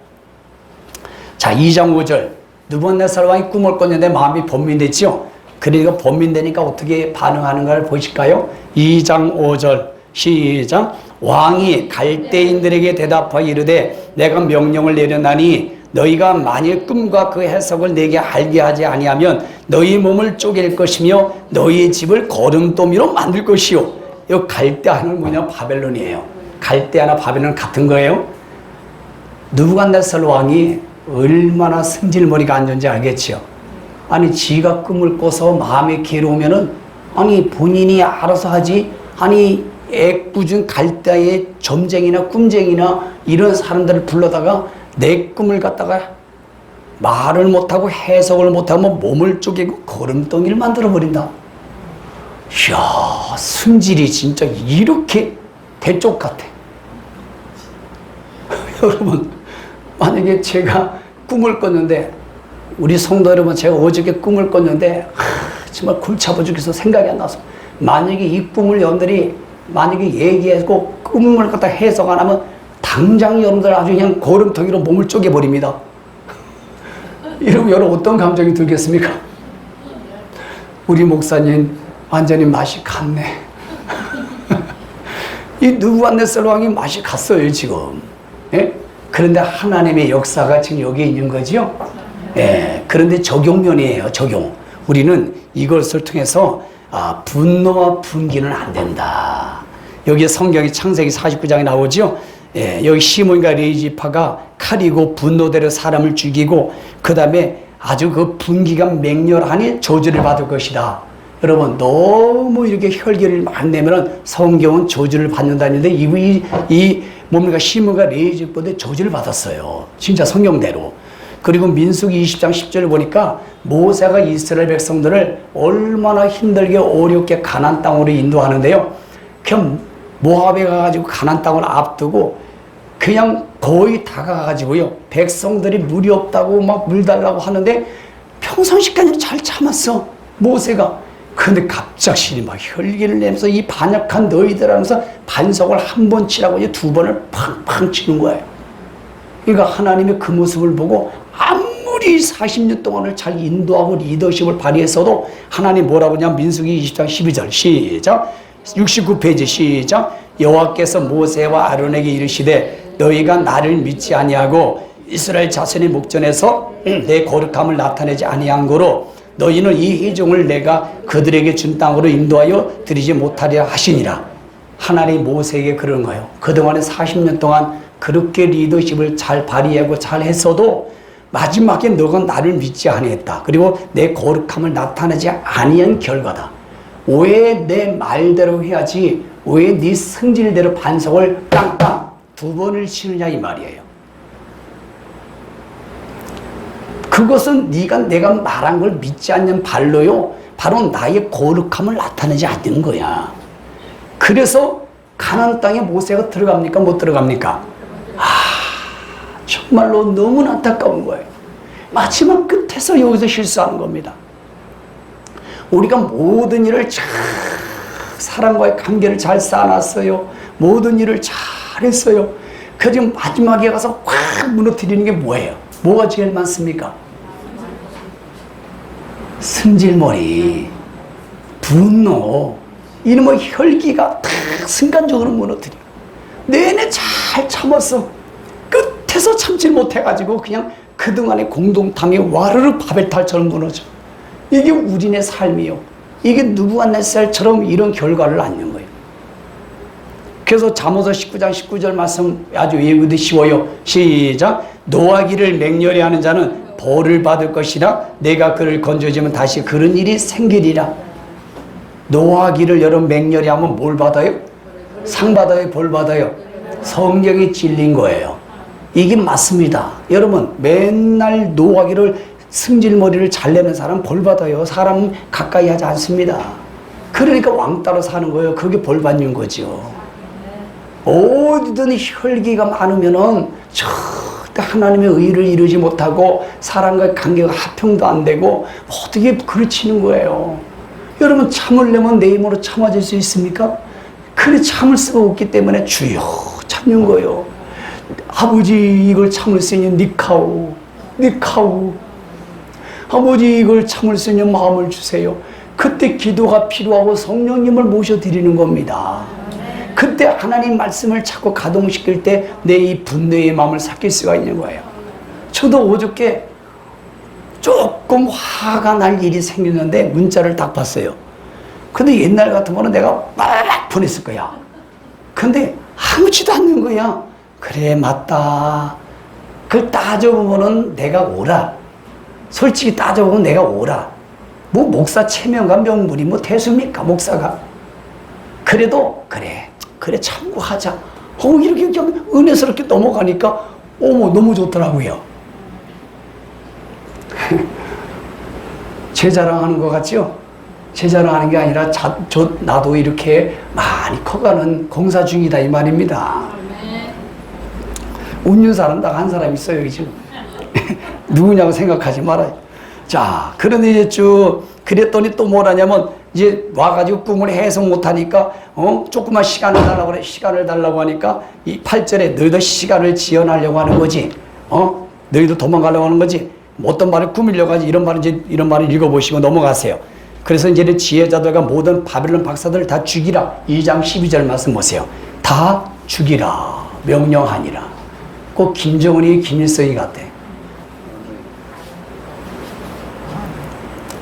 자 2장 5절 느부갓네살 왕이 꿈을 꿨는데 마음이 번민됐지요. 그러니까 번민되니까 어떻게 반응하는가를 보실까요? 2장 5절 시작. 왕이 갈대인들에게 대답하여 이르되 내가 명령을 내렸나니 너희가 만일 꿈과 그 해석을 내게 알게 하지 아니하면 너희 몸을 쪼갤 것이며 너희의 집을 거름더미로 만들 것이요. 이 갈대아는 뭐냐? 바벨론이에요. 갈대아나 바벨론 같은 거예요. 느부갓네살 왕이 얼마나 승질머리가 안 좋은지 알겠지요. 아니 지가 꿈을 꿔서 마음에 괴로우면은 아니 본인이 알아서 하지. 아니 애꿎은 갈대아의 점쟁이나 꿈쟁이나 이런 사람들을 불러다가 내 꿈을 갖다가 말을 못하고 해석을 못하고 몸을 쪼개고 거름덩이를 만들어버린다. 이야 승질이 진짜 이렇게 대쪽 같아. 여러분 만약에 제가 꿈을 꿨는데 우리 성도 여러분 제가 어저께 꿈을 꿨는데 정말 골치 아파 죽겠어. 생각이 안 나서 만약에 이 꿈을 여러분들이 만약에 얘기하고 꿈을 갖다 해석 안 하면 당장 여러분들 아주 그냥 거름덩이로 몸을 쪼개버립니다. 이러면 여러분 어떤 감정이 들겠습니까? 우리 목사님 완전히 맛이 갔네. 이 느부갓네살 왕이 맛이 갔어요 지금. 예? 그런데 하나님의 역사가 지금 여기에 있는 거지요. 예. 그런데 적용면이에요. 적용. 우리는 이것을 통해서 분노와 분기는 안 된다. 여기에 성경이 창세기 49장에 나오죠. 예, 여기 시몬과 레위지파가 칼이고 분노대로 사람을 죽이고 그 다음에 아주 그 분기가 맹렬하니 저주를 받을 것이다. 여러분 너무 이렇게 혈기를 많이 내면 성경은 저주를 받는다는데 이 뭡니까 시몬과 레위지파도 저주를 받았어요. 진짜 성경대로. 그리고 민수기 20장 10절을 보니까 모세가 이스라엘 백성들을 얼마나 힘들게 어렵게 가나안 땅으로 인도하는데요. 그냥 모압에 가가지고 가나안 땅을 앞두고 그냥 거의 다 가가지고요. 백성들이 물이 없다고 막 물 달라고 하는데 평상시까지 잘 참았어 모세가. 그런데 갑작스레 막 혈기를 내면서 이 반역한 너희들 하면서 반석을 한 번 치라고 이제 두 번을 팡팡 치는 거예요. 그러니까 하나님의 그 모습을 보고 아무리 40년 동안을 잘 인도하고 리더십을 발휘했어도 하나님 뭐라고 하냐면 민수기 20장 12절 시작 69페이지 시작 여호와께서 모세와 아론에게 이르시되 너희가 나를 믿지 아니하고 이스라엘 자손의 목전에서 내 거룩함을 나타내지 아니한 거로 너희는 이 회종을 내가 그들에게 준 땅으로 인도하여 드리지 못하리라 하시니라. 하나님이 모세에게 그런 거예요. 그동안에 40년 동안 그렇게 리더십을 잘 발휘하고 잘 했어도 마지막에 너가 나를 믿지 아니했다. 그리고 내 거룩함을 나타내지 아니한 결과다. 왜 내 말대로 해야지 왜 네 성질대로 반석을 땅땅 두 번을 치느냐 이 말이에요. 그것은 네가 내가 말한 걸 믿지 않는 발로요. 바로 나의 거룩함을 나타내지 않는 거야. 그래서 가나안 땅에 모세가 들어갑니까? 못 들어갑니까? 정말로 너무 안타까운 거예요. 마지막 끝에서 여기서 실수하는 겁니다. 우리가 모든 일을 잘 사람과의 관계를 잘 쌓아놨어요. 모든 일을 잘했어요. 그래서 마지막에 가서 확 무너뜨리는 게 뭐예요? 뭐가 제일 많습니까? 승질머리, 분노, 이놈의 혈기가 탁 순간적으로 무너뜨려. 내내 잘 참았어. 끝에서 참질 못해가지고 그냥 그동안의 공동탐이 와르르 바벨탑처럼 무너져. 이게 우리네 삶이요. 이게 느부갓네살처럼 이런 결과를 낳는 거예요. 그래서 잠언서 19장 19절 말씀 아주 외우기 쉬워요. 시작. 노하기를 맹렬히 하는 자는 벌을 받을 것이라 내가 그를 건져주면 다시 그런 일이 생기리라. 노하기를 여러분 맹렬히 하면 뭘 받아요? 상 받아요? 벌 받아요? 성경이 진리인 거예요. 이게 맞습니다. 여러분 맨날 노하기를 승질머리를 잘 내는 사람 벌 받아요. 사람 가까이 하지 않습니다. 그러니까 왕따로 사는 거예요. 그게 벌 받는 거죠. 어디든 혈기가 많으면은 절대 하나님의 의를 이루지 못하고 사람과의 관계가 화평도 안 되고 어떻게 그르치는 거예요. 여러분 참으려면 내 힘으로 참아질 수 있습니까? 그래 참을 수가 없기 때문에 주여 참는 거예요. 아버지 이걸 참을 수 있는 니카오 니카오 아버지 이걸 참을 수 있는 마음을 주세요. 그때 기도가 필요하고 성령님을 모셔드리는 겁니다. 그때 하나님 말씀을 자꾸 가동시킬 때 내 이 분노의 마음을 삭힐 수가 있는 거예요. 저도 어저께 조금 화가 날 일이 생겼는데 문자를 딱 봤어요. 근데 옛날 같으면 내가 막 보냈을 거야. 근데 아무지도 않는 거야. 그래 맞다. 그걸 따져보면은 내가 옳아. 솔직히 따져보면 내가 옳아. 뭐 목사 체면과 명분이 뭐 대수입니까 목사가. 그래도 그래 참고하자. 이렇게 그냥 은혜스럽게 넘어가니까 어머 너무 좋더라고요. 제 자랑하는 것 같죠? 제 자랑하는 게 아니라 나도 이렇게 많이 커가는 공사 중이다 이 말입니다. 웃는 사람 딱 한 사람 있어요 여기 지금. 누구냐고 생각하지 말아요. 자, 그런데 이제 쭉 그랬더니 또 뭐라냐면 이제 와가지고 꿈을 해석 못하니까 조금만 시간을 달라고 그래. 시간을 달라고 하니까 이 8절에 너희도 시간을 지연하려고 하는 거지. 너희도 도망가려고 하는 거지. 어떤 말을 꾸미려고 하지. 이런 말을 읽어보시고 넘어가세요. 그래서 이제 지혜자들과 모든 바벨론 박사들을 다 죽이라. 2장 12절 말씀 보세요. 다 죽이라 명령하니라. 꼭 김정은이 김일성이 같아.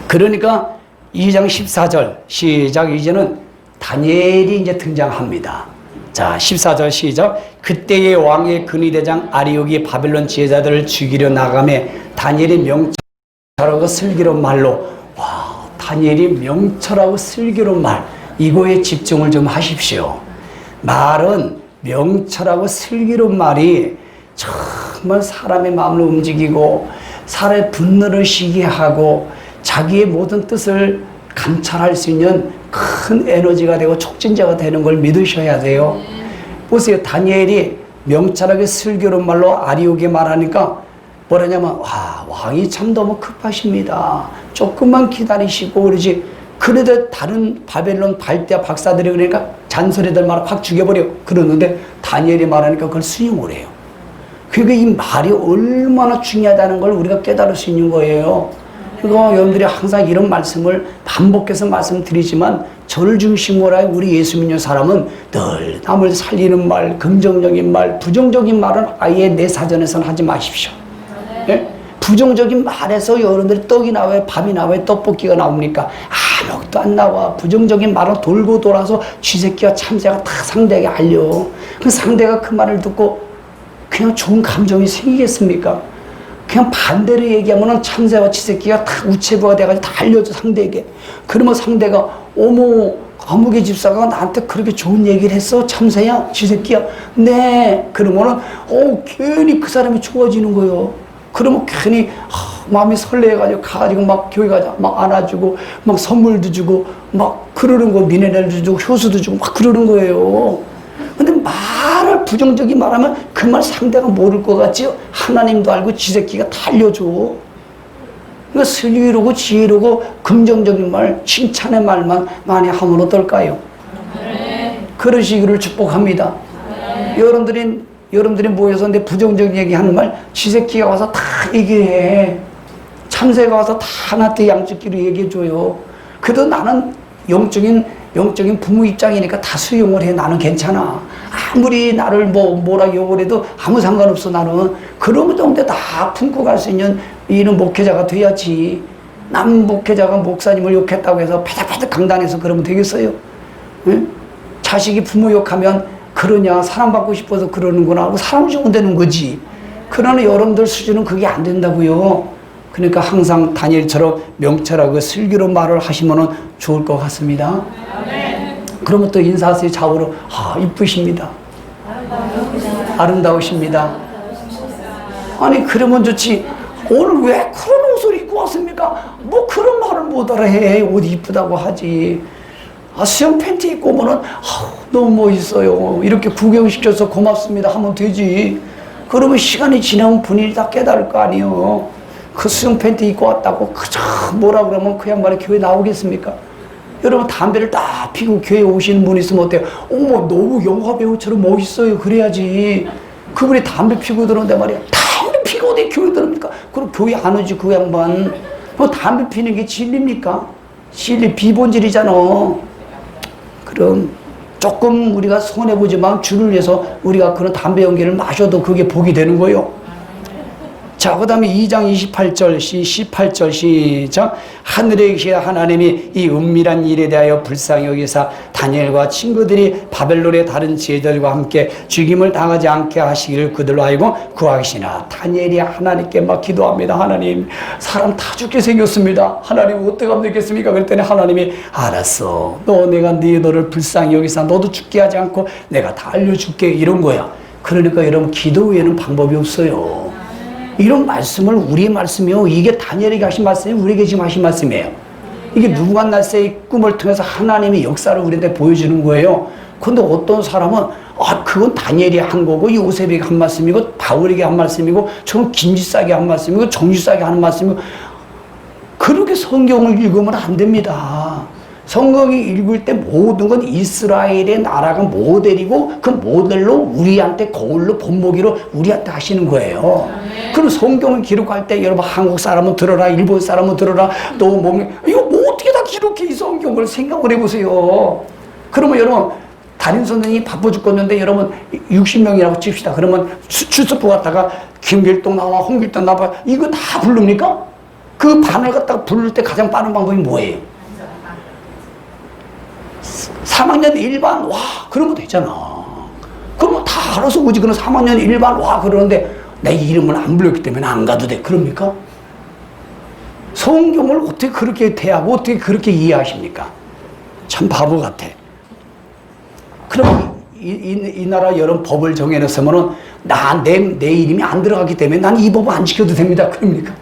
그러니까 2장 14절 시작. 이제는 다니엘이 이제 등장합니다. 자 14절 시작. 그때의 왕의 근위대장 아리옥이 바벨론 지혜자들을 죽이려 나가매 다니엘이 명철하고 슬기로운 말로 다니엘이 명철하고 슬기로운 말 이거에 집중을 좀 하십시오. 말은 명철하고 슬기로운 말이 정말 사람의 마음을 움직이고 사람의 분노를 시기게 하고 자기의 모든 뜻을 감찰할 수 있는 큰 에너지가 되고 촉진자가 되는 걸 믿으셔야 돼요. 보세요. 다니엘이 명철하게 슬기로운 말로 아리옥에 말하니까 뭐라냐면 왕이 참 너무 급하십니다. 조금만 기다리시고 그러지. 그래도 다른 바벨론 발대와 박사들이 그러니까 잔소리들 말 확 죽여버려. 그러는데 다니엘이 말하니까 그걸 수용을 해요. 그러니까 이 말이 얼마나 중요하다는 걸 우리가 깨달을 수 있는 거예요. 그러니까 여러분들이 항상 이런 말씀을 반복해서 말씀드리지만 저를 중심으로 한 우리 예수 믿는 사람은 늘 남을 살리는 말, 긍정적인 말, 부정적인 말은 아예 내 사전에서는 하지 마십시오. 예? 부정적인 말에서 여러분들이 떡이 나와요? 밥이 나와요? 떡볶이가 나옵니까? 아무것도 안 나와. 부정적인 말은 돌고 돌아서 쥐새끼와 참새가 다 상대에게 알려. 그 상대가 그 말을 듣고 그냥 좋은 감정이 생기겠습니까? 그냥 반대로 얘기하면은 참새와 치새끼가 다 우체부가 돼가지고 다 알려줘, 상대에게. 그러면 상대가, 어머, 아무개 집사가 나한테 그렇게 좋은 얘기를 했어? 참새야? 치새끼야? 네. 그러면은, 괜히 그 사람이 좋아지는 거예요. 그러면 괜히, 마음이 설레가지고 가가지고 막 교회 가자. 막 안아주고, 막 선물도 주고, 막 그러는 거, 미네랄도 주고, 효수도 주고, 막 그러는 거예요. 근데 말을 부정적인 말하면 그 말 상대가 모를 것 같지요? 하나님도 알고 지새끼가 다 알려줘. 그러니까 슬기로고 지혜로고 긍정적인 말, 칭찬의 말만 많이 하면 어떨까요? 네. 그러시기를 축복합니다. 네. 여러분들이 모여서 내 부정적인 얘기하는 말, 지새끼가 와서 다 얘기해. 참새가 와서 다 나한테 양쪽끼리 얘기해줘요. 그래도 나는 영적인 부모 입장이니까 다 수용을 해. 나는 괜찮아. 아무리 나를 뭐라 욕을 해도 아무 상관없어. 나는 그런 정도 다 품고 갈 수 있는 이런 목회자가 돼야지. 남 목회자가 목사님을 욕했다고 해서 패닥패닥 강단해서 그러면 되겠어요? 응? 자식이 부모 욕하면 그러냐, 사랑받고 싶어서 그러는구나 하고 사람 주면 되는 거지. 그러나 여러분들 수준은 그게 안 된다고요. 그러니까 항상 다니엘처럼 명철하고 슬기로운 말을 하시면 좋을 것 같습니다. 그러면 또 인사하세요. 좌우로. 이쁘십니다. 아름다우십니다. 아니 그러면 좋지. 오늘 왜 그런 옷을 입고 왔습니까? 뭐 그런 말을 못 알아해. 옷 이쁘다고 하지. 수영 팬티 입고 오면은 너무 멋있어요. 이렇게 구경시켜서 고맙습니다 하면 되지. 그러면 시간이 지나면 본인이 다 깨달을 거 아니에요. 그 수영 팬티 입고 왔다고 그저 뭐라 그러면 그 양반이 교회 나오겠습니까? 여러분 담배를 딱 피고 교회 오시는 분 있으면 어때요? 어머 너무 영화 배우처럼 멋있어요. 그래야지. 그분이 담배 피고 들어온단 말이야. 담배 피고 어디 교회 들어옵니까? 그럼 교회 안 오지 그 양반. 뭐 담배 피는 게 진리입니까? 진리 비본질이잖아. 그럼 조금 우리가 손해보지만 주를 위해서 우리가 그런 담배 연기를 마셔도 그게 복이 되는 거예요. 자, 그 다음에 2장 18절 시작. 하늘에 계신 하나님이 이 은밀한 일에 대하여 불쌍히 여기사 다니엘과 친구들이 바벨론의 다른 제자들과 함께 죽임을 당하지 않게 하시기를 그들로 알고 구하시나. 다니엘이 하나님께 막 기도합니다. 하나님, 사람 다 죽게 생겼습니다. 하나님 어떻게 하면 되겠습니까? 그랬더니 하나님이 알았어. 내가 너를 불쌍히 여기사 너도 죽게 하지 않고 내가 다 알려줄게. 이런 거야. 그러니까 여러분 기도 외에는 방법이 없어요. 이런 말씀을 우리의 말씀이요. 이게 다니엘에게 하신 말씀이 우리에게 지금 하신 말씀이에요. 이게 누부갓네살의 꿈을 통해서 하나님의 역사를 우리한테 보여주는 거예요. 그런데 어떤 사람은 그건 다니엘이 한 거고 요셉에게 한 말씀이고 바울에게 한 말씀이고 저건 김지사에게 한 말씀이고 정지사에게 하는 말씀이고 그렇게 성경을 읽으면 안 됩니다. 성경을 읽을 때 모든 건 이스라엘의 나라가 모델이고 그 모델로 우리한테 거울로 본보기로 우리한테 하시는 거예요. 그럼 성경을 기록할 때 여러분 한국 사람은 들어라, 일본 사람은 들어라, 또 이거 뭐 어떻게 다 기록해 이 성경을 생각을 해보세요. 그러면 여러분 담임 선생님이 바빠 죽겠는데 여러분 60명이라고 칩시다. 그러면 출석부 갔다가 김길동 나와, 홍길동 나와 이거 다 부릅니까? 그 반을 갖다가 부를 때 가장 빠른 방법이 뭐예요? 3학년 1반 와 그러면 되잖아. 그러면 다 알아서 오지. 그럼 3학년 1반 와 그러는데 내 이름을 안 불렀기 때문에 안 가도 돼. 그럽니까? 성경을 어떻게 그렇게 대하고 어떻게 그렇게 이해하십니까? 참 바보 같아. 그럼 이 나라 여러 법을 정해놨으면은 내 이름이 안 들어갔기 때문에 난 이 법을 안 지켜도 됩니다. 그럽니까?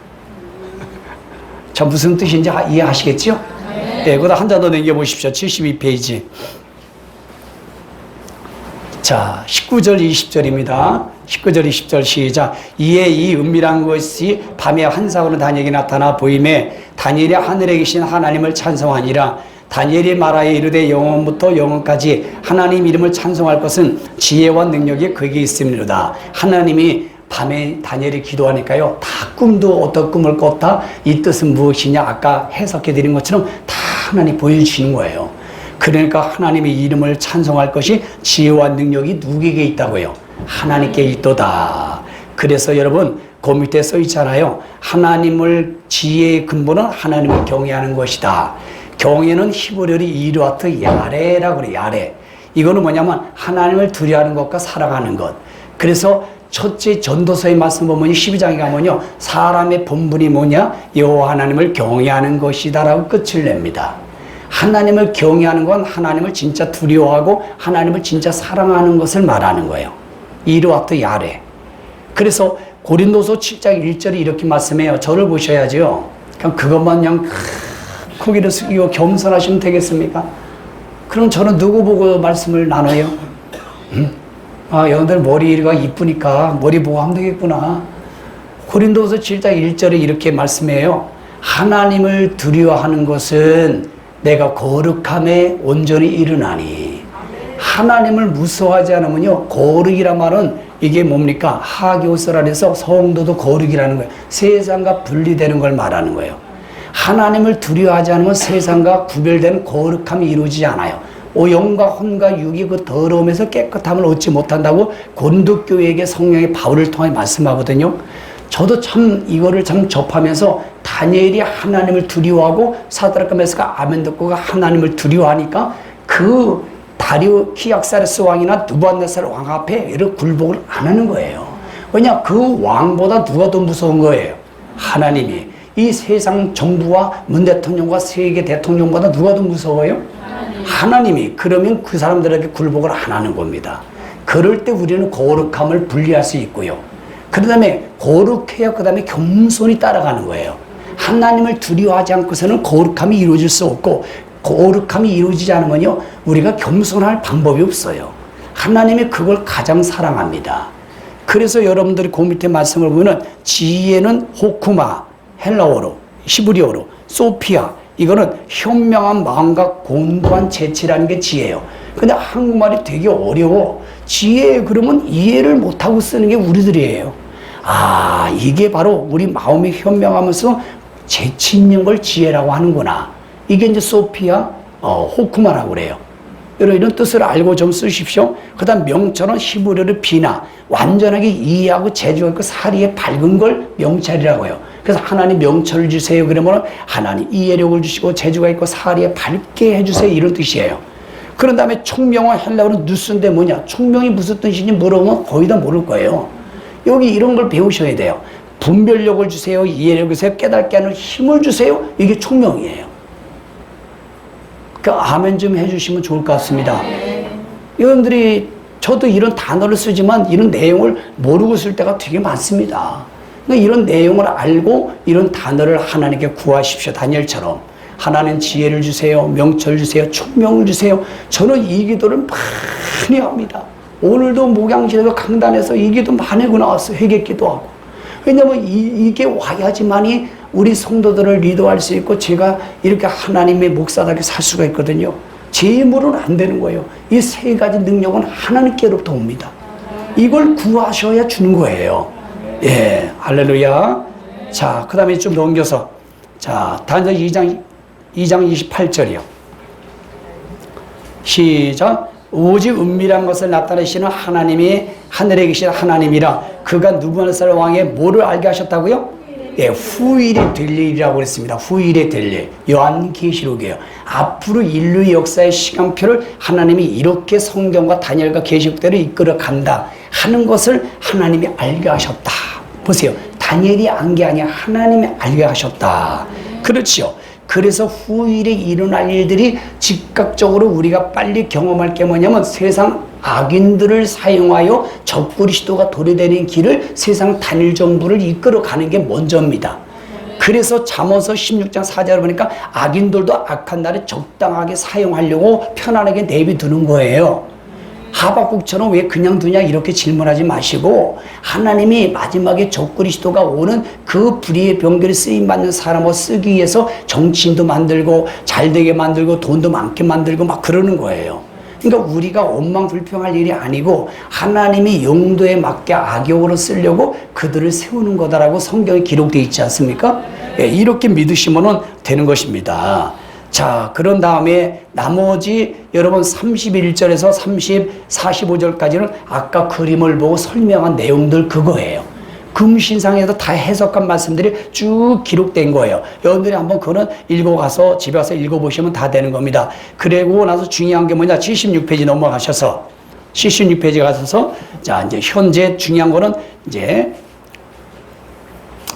자, 무슨 뜻인지 이해하시겠죠? 네, 그거다 한 장 더 넘겨보십시오. 72페이지. 자, 19절 20절입니다. 19절 20절 시작. 이에 이 은밀한 것이 밤에 환상으로 다니엘에게 나타나 보임에 다니엘이 하늘에 계신 하나님을 찬송하니라. 다니엘이 말하여 이르되 영원부터 영원까지 하나님 이름을 찬송할 것은 지혜와 능력이 그에게 있음이로다. 하나님이 밤에 다니엘이 기도하니까요. 다 꿈도 어떤 꿈을 꿨다. 이 뜻은 무엇이냐. 아까 해석해 드린 것처럼 다 하나님 보여주시는 거예요. 그러니까 하나님의 이름을 찬송할 것이 지혜와 능력이 누구에게 있다고요? 하나님께 있도다. 그래서 여러분 그 밑에 써 있잖아요. 하나님을 지혜의 근본은 하나님을 경외하는 것이다. 경외는 히브리어로 이르와트 야레라고 그래요. 야레. 이거는 뭐냐면 하나님을 두려워하는 것과 살아가는 것. 그래서 첫째 전도서의 말씀 보면 12장에 가면요. 사람의 본분이 뭐냐? 여호와 하나님을 경외하는 것이다라고 끝을 냅니다. 하나님을 경외하는 건 하나님을 진짜 두려워하고 하나님을 진짜 사랑하는 것을 말하는 거예요. 이르와트 야레. 그래서 고린도서 7장 1절에 이렇게 말씀해요. 저를 보셔야죠. 그냥 그것만 그냥 고개를 숙이고 겸손하시면 되겠습니까? 그럼 저는 누구 보고 말씀을 나눠요? 아, 여러분들 머리가 이쁘니까 머리 보고 하면 되겠구나. 고린도서 7장 1절에 이렇게 말씀해요. 하나님을 두려워하는 것은 내가 거룩함에 온전히 이르나니. 하나님을 무서워하지 않으면요, 거룩이란 말은 이게 뭡니까? 하교서라 해서 성도도 거룩이라는 거예요. 세상과 분리되는 걸 말하는 거예요. 하나님을 두려워하지 않으면 세상과 구별되는 거룩함이 이루어지지 않아요. 영과 혼과 육이 그 더러움에서 깨끗함을 얻지 못한다고 고린도교회에게 성령의 바울을 통해 말씀하거든요. 저도 참 이거를 참 접하면서 다니엘이 하나님을 두려워하고 사드락과 메사가 아벤느고가 하나님을 두려워하니까 그 다리오키약사르스 왕이나 느부갓네살 왕 앞에 이렇게 굴복을 안 하는 거예요. 왜냐? 그 왕보다 누가 더 무서운 거예요? 하나님이. 이 세상 정부와 문 대통령과 세계 대통령보다 누가 더 무서워요? 하나님이. 그러면 그 사람들에게 굴복을 안 하는 겁니다. 그럴 때 우리는 거룩함을 분리할 수 있고요. 그 다음에 거룩해야 그 다음에 겸손히 따라가는 거예요. 하나님을 두려워하지 않고서는 거룩함이 이루어질 수 없고, 거룩함이 이루어지지 않으면요, 우리가 겸손할 방법이 없어요. 하나님이 그걸 가장 사랑합니다. 그래서 여러분들이 그 밑에 말씀을 보면은 지혜는 호쿠마, 헬라어로, 히브리어로, 소피아, 이거는 현명한 마음과 곤고한 재치라는 게 지혜예요. 근데 한국말이 되게 어려워. 지혜 그러면 이해를 못하고 쓰는 게 우리들이에요. 아, 이게 바로 우리 마음이 현명하면서 재치 있는 걸 지혜라고 하는구나. 이게 이제 소피아, 호쿠마라고 그래요. 여러분 이런 뜻을 알고 좀 쓰십시오. 그 다음 명철은 히브리어로 비나, 완전하게 이해하고 재주가 있고 사리에 밝은 걸 명철이라고 해요. 그래서 하나님 명철을 주세요. 그러면 하나님 이해력을 주시고 재주가 있고 사리에 밝게 해주세요. 이런 뜻이에요. 그런 다음에 총명은 헬라어로 누스인데 뭐냐? 총명이 무슨 뜻인지 물어보면 거의 다 모를 거예요. 여기 이런 걸 배우셔야 돼요. 분별력을 주세요. 이해력을 주세요. 깨닫게 하는 힘을 주세요. 이게 총명이에요. 그 아멘 좀 해주시면 좋을 것 같습니다. 여러분들이 저도 이런 단어를 쓰지만 이런 내용을 모르고 쓸 때가 되게 많습니다. 그러니까 이런 내용을 알고 이런 단어를 하나님께 구하십시오. 다니엘처럼. 하나님 지혜를 주세요. 명철 주세요. 총명을 주세요. 저는 이 기도를 많이 합니다. 오늘도 목양실에서 강단에서 이 기도 많이 하고 나왔어요. 회개기도 하고. 왜냐하면 이게 와야지만이 우리 성도들을 리더할 수 있고 제가 이렇게 하나님의 목사답게 살 수가 있거든요. 제 힘으로는 안 되는 거예요. 이 세 가지 능력은 하나님께로부터 옵니다. 이걸 구하셔야 주는 거예요. 예, 할렐루야. 자, 그 다음에 좀 넘겨서. 자, 다니엘 2장 28절이요. 시작. 오직 은밀한 것을 나타내시는 하나님이 하늘에 계신 하나님이라. 그가 느부갓네살 왕의 뭐를 알게 하셨다고요? 예, 후일이 될 일이라고 그랬습니다. 후일이 될 일. 요한계시록이에요. 앞으로 인류의 역사의 시간표를 하나님이 이렇게 성경과 다니엘과 계시록대로 이끌어 간다 하는 것을 하나님이 알게 하셨다. 보세요. 다니엘이 안 게 아니라 하나님이 알게 하셨다. 그렇지요. 그래서 후일에 일어날 일들이 즉각적으로 우리가 빨리 경험할 게 뭐냐면 세상 악인들을 사용하여 적그리스도가 도래되는 길을 세상 단일 정부를 이끌어가는 게 먼저입니다. 그래서 잠언서 16장 4절을 보니까 악인들도 악한 날에 적당하게 사용하려고 편안하게 내비두는 거예요. 하박국처럼 왜 그냥 두냐 이렇게 질문하지 마시고 하나님이 마지막에 적그리스도가 오는 그 불의의 병결에 쓰임받는 사람을 쓰기 위해서 정치인도 만들고 잘되게 만들고 돈도 많게 만들고 막 그러는 거예요. 그러니까 우리가 원망불평할 일이 아니고 하나님이 용도에 맞게 악용으로 쓰려고 그들을 세우는 거다라고 성경에 기록되어 있지 않습니까? 예, 이렇게 믿으시면 되는 것입니다. 자, 그런 다음에 나머지 여러분 31절에서 45절까지는 아까 그림을 보고 설명한 내용들 그거예요. 금신상에도 다 해석한 말씀들이 쭉 기록된 거예요. 여러분들이 한번 그거는 읽어가서 집에 가서 읽어보시면 다 되는 겁니다. 그리고 나서 중요한 게 뭐냐? 76페이지 넘어가셔서 76페이지 가셔서 자, 이제 현재 중요한 거는 이제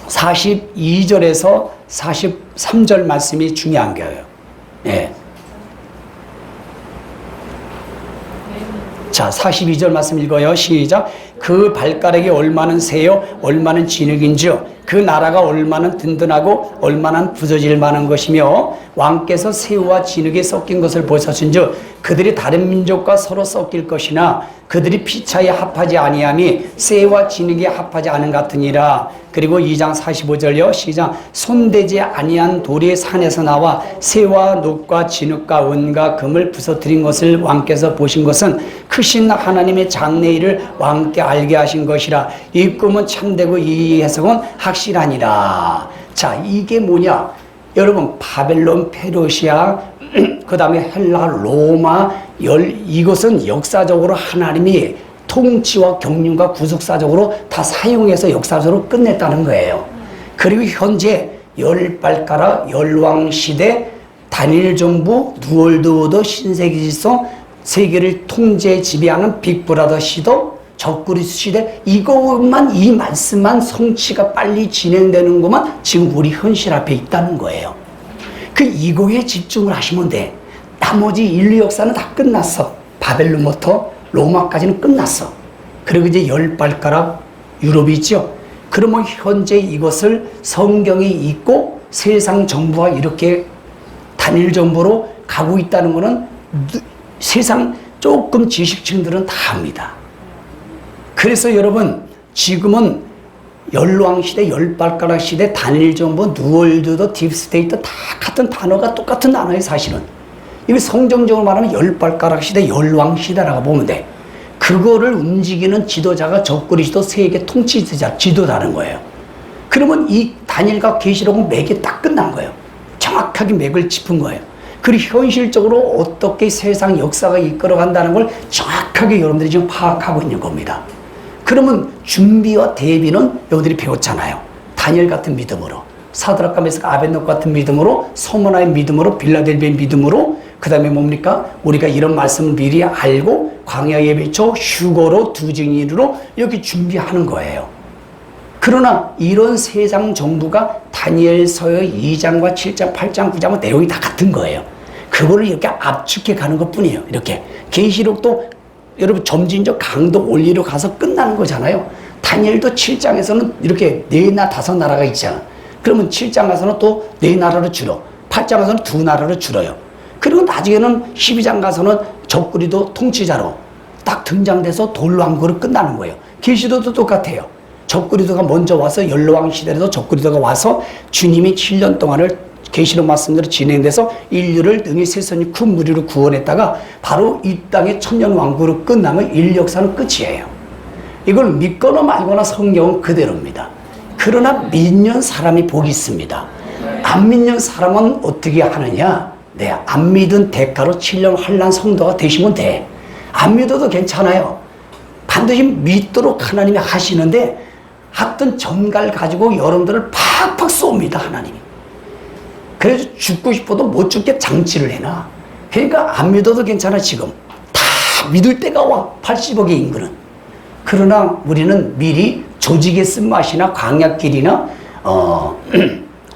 42절에서 43절 말씀이 중요한 거예요. 예. 자, 42절 말씀 읽어요. 시작. 그 발가락이 얼마나 세요, 얼마나 진흙인지요. 그 나라가 얼마나 든든하고 얼마나 부서질 만한 것이며 왕께서 새우와 진흙에 섞인 것을 보셨은즉 그들이 다른 민족과 서로 섞일 것이나 그들이 피차에 합하지 아니함이 새우와 진흙에 합하지 않은 같으니라. 그리고 2장 45절요. 시작. 손대지 아니한 돌이 산에서 나와 새와 녹과 진흙과 은과 금을 부서뜨린 것을 왕께서 보신 것은 크신 하나님의 장래일을 왕께 알게 하신 것이라. 이 꿈은 참되고 이 해석은 확실하니라. 자, 이게 뭐냐? 여러분, 바벨론, 페르시아, 그 다음에 헬라, 로마, 이것은 역사적으로 하나님이 통치와 경륜과 구속사적으로 다 사용해서 역사적으로 끝냈다는 거예요. 그리고 현재 열발가락, 열왕시대, 단일 정부, 누월드 신세계 질서, 세계를 통제 지배하는 빅브라더 시도, 적그리스 시대, 이것만, 이 말씀만 성취가 빨리 진행되는 것만 지금 우리 현실 앞에 있다는 거예요. 이거에 집중을 하시면 돼. 나머지 인류 역사는 다 끝났어. 바벨론부터 로마까지는 끝났어. 그리고 이제 열발가락 유럽이 있죠. 그러면 현재 이것을 성경에 있고 세상 정부와 이렇게 단일 정부로 가고 있다는 것은 세상 조금 지식층들은 다 압니다. 그래서 여러분, 지금은 열왕시대, 열발가락 시대, 단일 정부, 누월드도, 딥스테이트 다 같은 단어가 똑같은 단어예요, 사실은. 이게 성경적으로 말하면 열발가락 시대, 열왕시대라고 보면 돼. 그거를 움직이는 지도자가 적그리스도 세계 통치자, 지도자는 거예요. 그러면 이 다니엘과 계시록은 맥이 딱 끝난 거예요. 정확하게 맥을 짚은 거예요. 그리고 현실적으로 어떻게 세상 역사가 이끌어간다는 걸 정확하게 여러분들이 지금 파악하고 있는 겁니다. 그러면 준비와 대비는 여러분들이 배웠잖아요. 다니엘 같은 믿음으로, 사드락과 메삭 아벳nego 같은 믿음으로, 서머나의 믿음으로, 빌라델비의 믿음으로, 그 다음에 뭡니까? 우리가 이런 말씀을 미리 알고 광야에 비춰 휴거로 두 증인으로 이렇게 준비하는 거예요. 그러나 이런 세상 정부가 다니엘서의 2장과 7장, 8장, 9장은 내용이 다 같은 거예요. 그거를 이렇게 압축해 가는 것 뿐이에요. 이렇게. 계시록도 여러분 점진적 강도 원리로 가서 끝나는 거잖아요. 다니엘도 7장에서는 이렇게 4나 5나라가 있잖아. 그러면 7장 가서는 또 4나라로 줄어. 8장 가서는 2나라로 줄어요. 그리고 나중에는 12장 가서는 적그리도 통치자로 딱 등장돼서 돌왕국으로 끝나는 거예요. 계시록도 똑같아요. 적그리도가 먼저 와서 열왕 시대에도 적그리도가 와서 주님이 7년 동안을 계시록 말씀대로 진행돼서 인류를 능히 세상이 큰 무리로 구원했다가 바로 이 땅의 천년 왕국으로 끝나면 인류 역사는 끝이에요. 이걸 믿거나 말거나 성경은 그대로입니다. 그러나 믿는 사람이 복이 있습니다. 안 믿는 사람은 어떻게 하느냐? 네, 안 믿은 대가로 7년 환난 성도가 되시면 돼. 안 믿어도 괜찮아요. 반드시 믿도록 하나님이 하시는데 하여튼 전갈 가지고 여러분들을 팍팍 쏩니다, 하나님이. 그래서 죽고 싶어도 못 죽게 장치를 해놔. 그러니까 안 믿어도 괜찮아, 지금. 다 믿을 때가 와, 80억의 인구는. 그러나 우리는 미리 조직의 쓴맛이나 광약길이나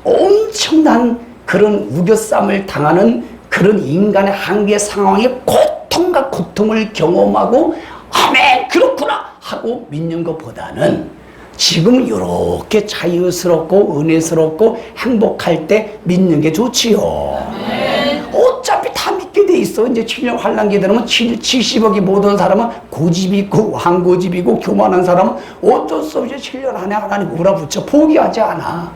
엄청난 그런 우겨쌈을 당하는 그런 인간의 한계 상황의 고통과 고통을 경험하고 아멘 그렇구나 하고 믿는 것보다는 지금 이렇게 자유스럽고 은혜스럽고 행복할 때 믿는 게 좋지요. 어차피 다 믿게 돼 있어. 이제 7년 환란기 되면 70억이 모든 사람은 고집이 있고 왕고집이고 교만한 사람은 어쩔 수 없이 7년 안에 하나님 몰아붙여 포기하지 않아.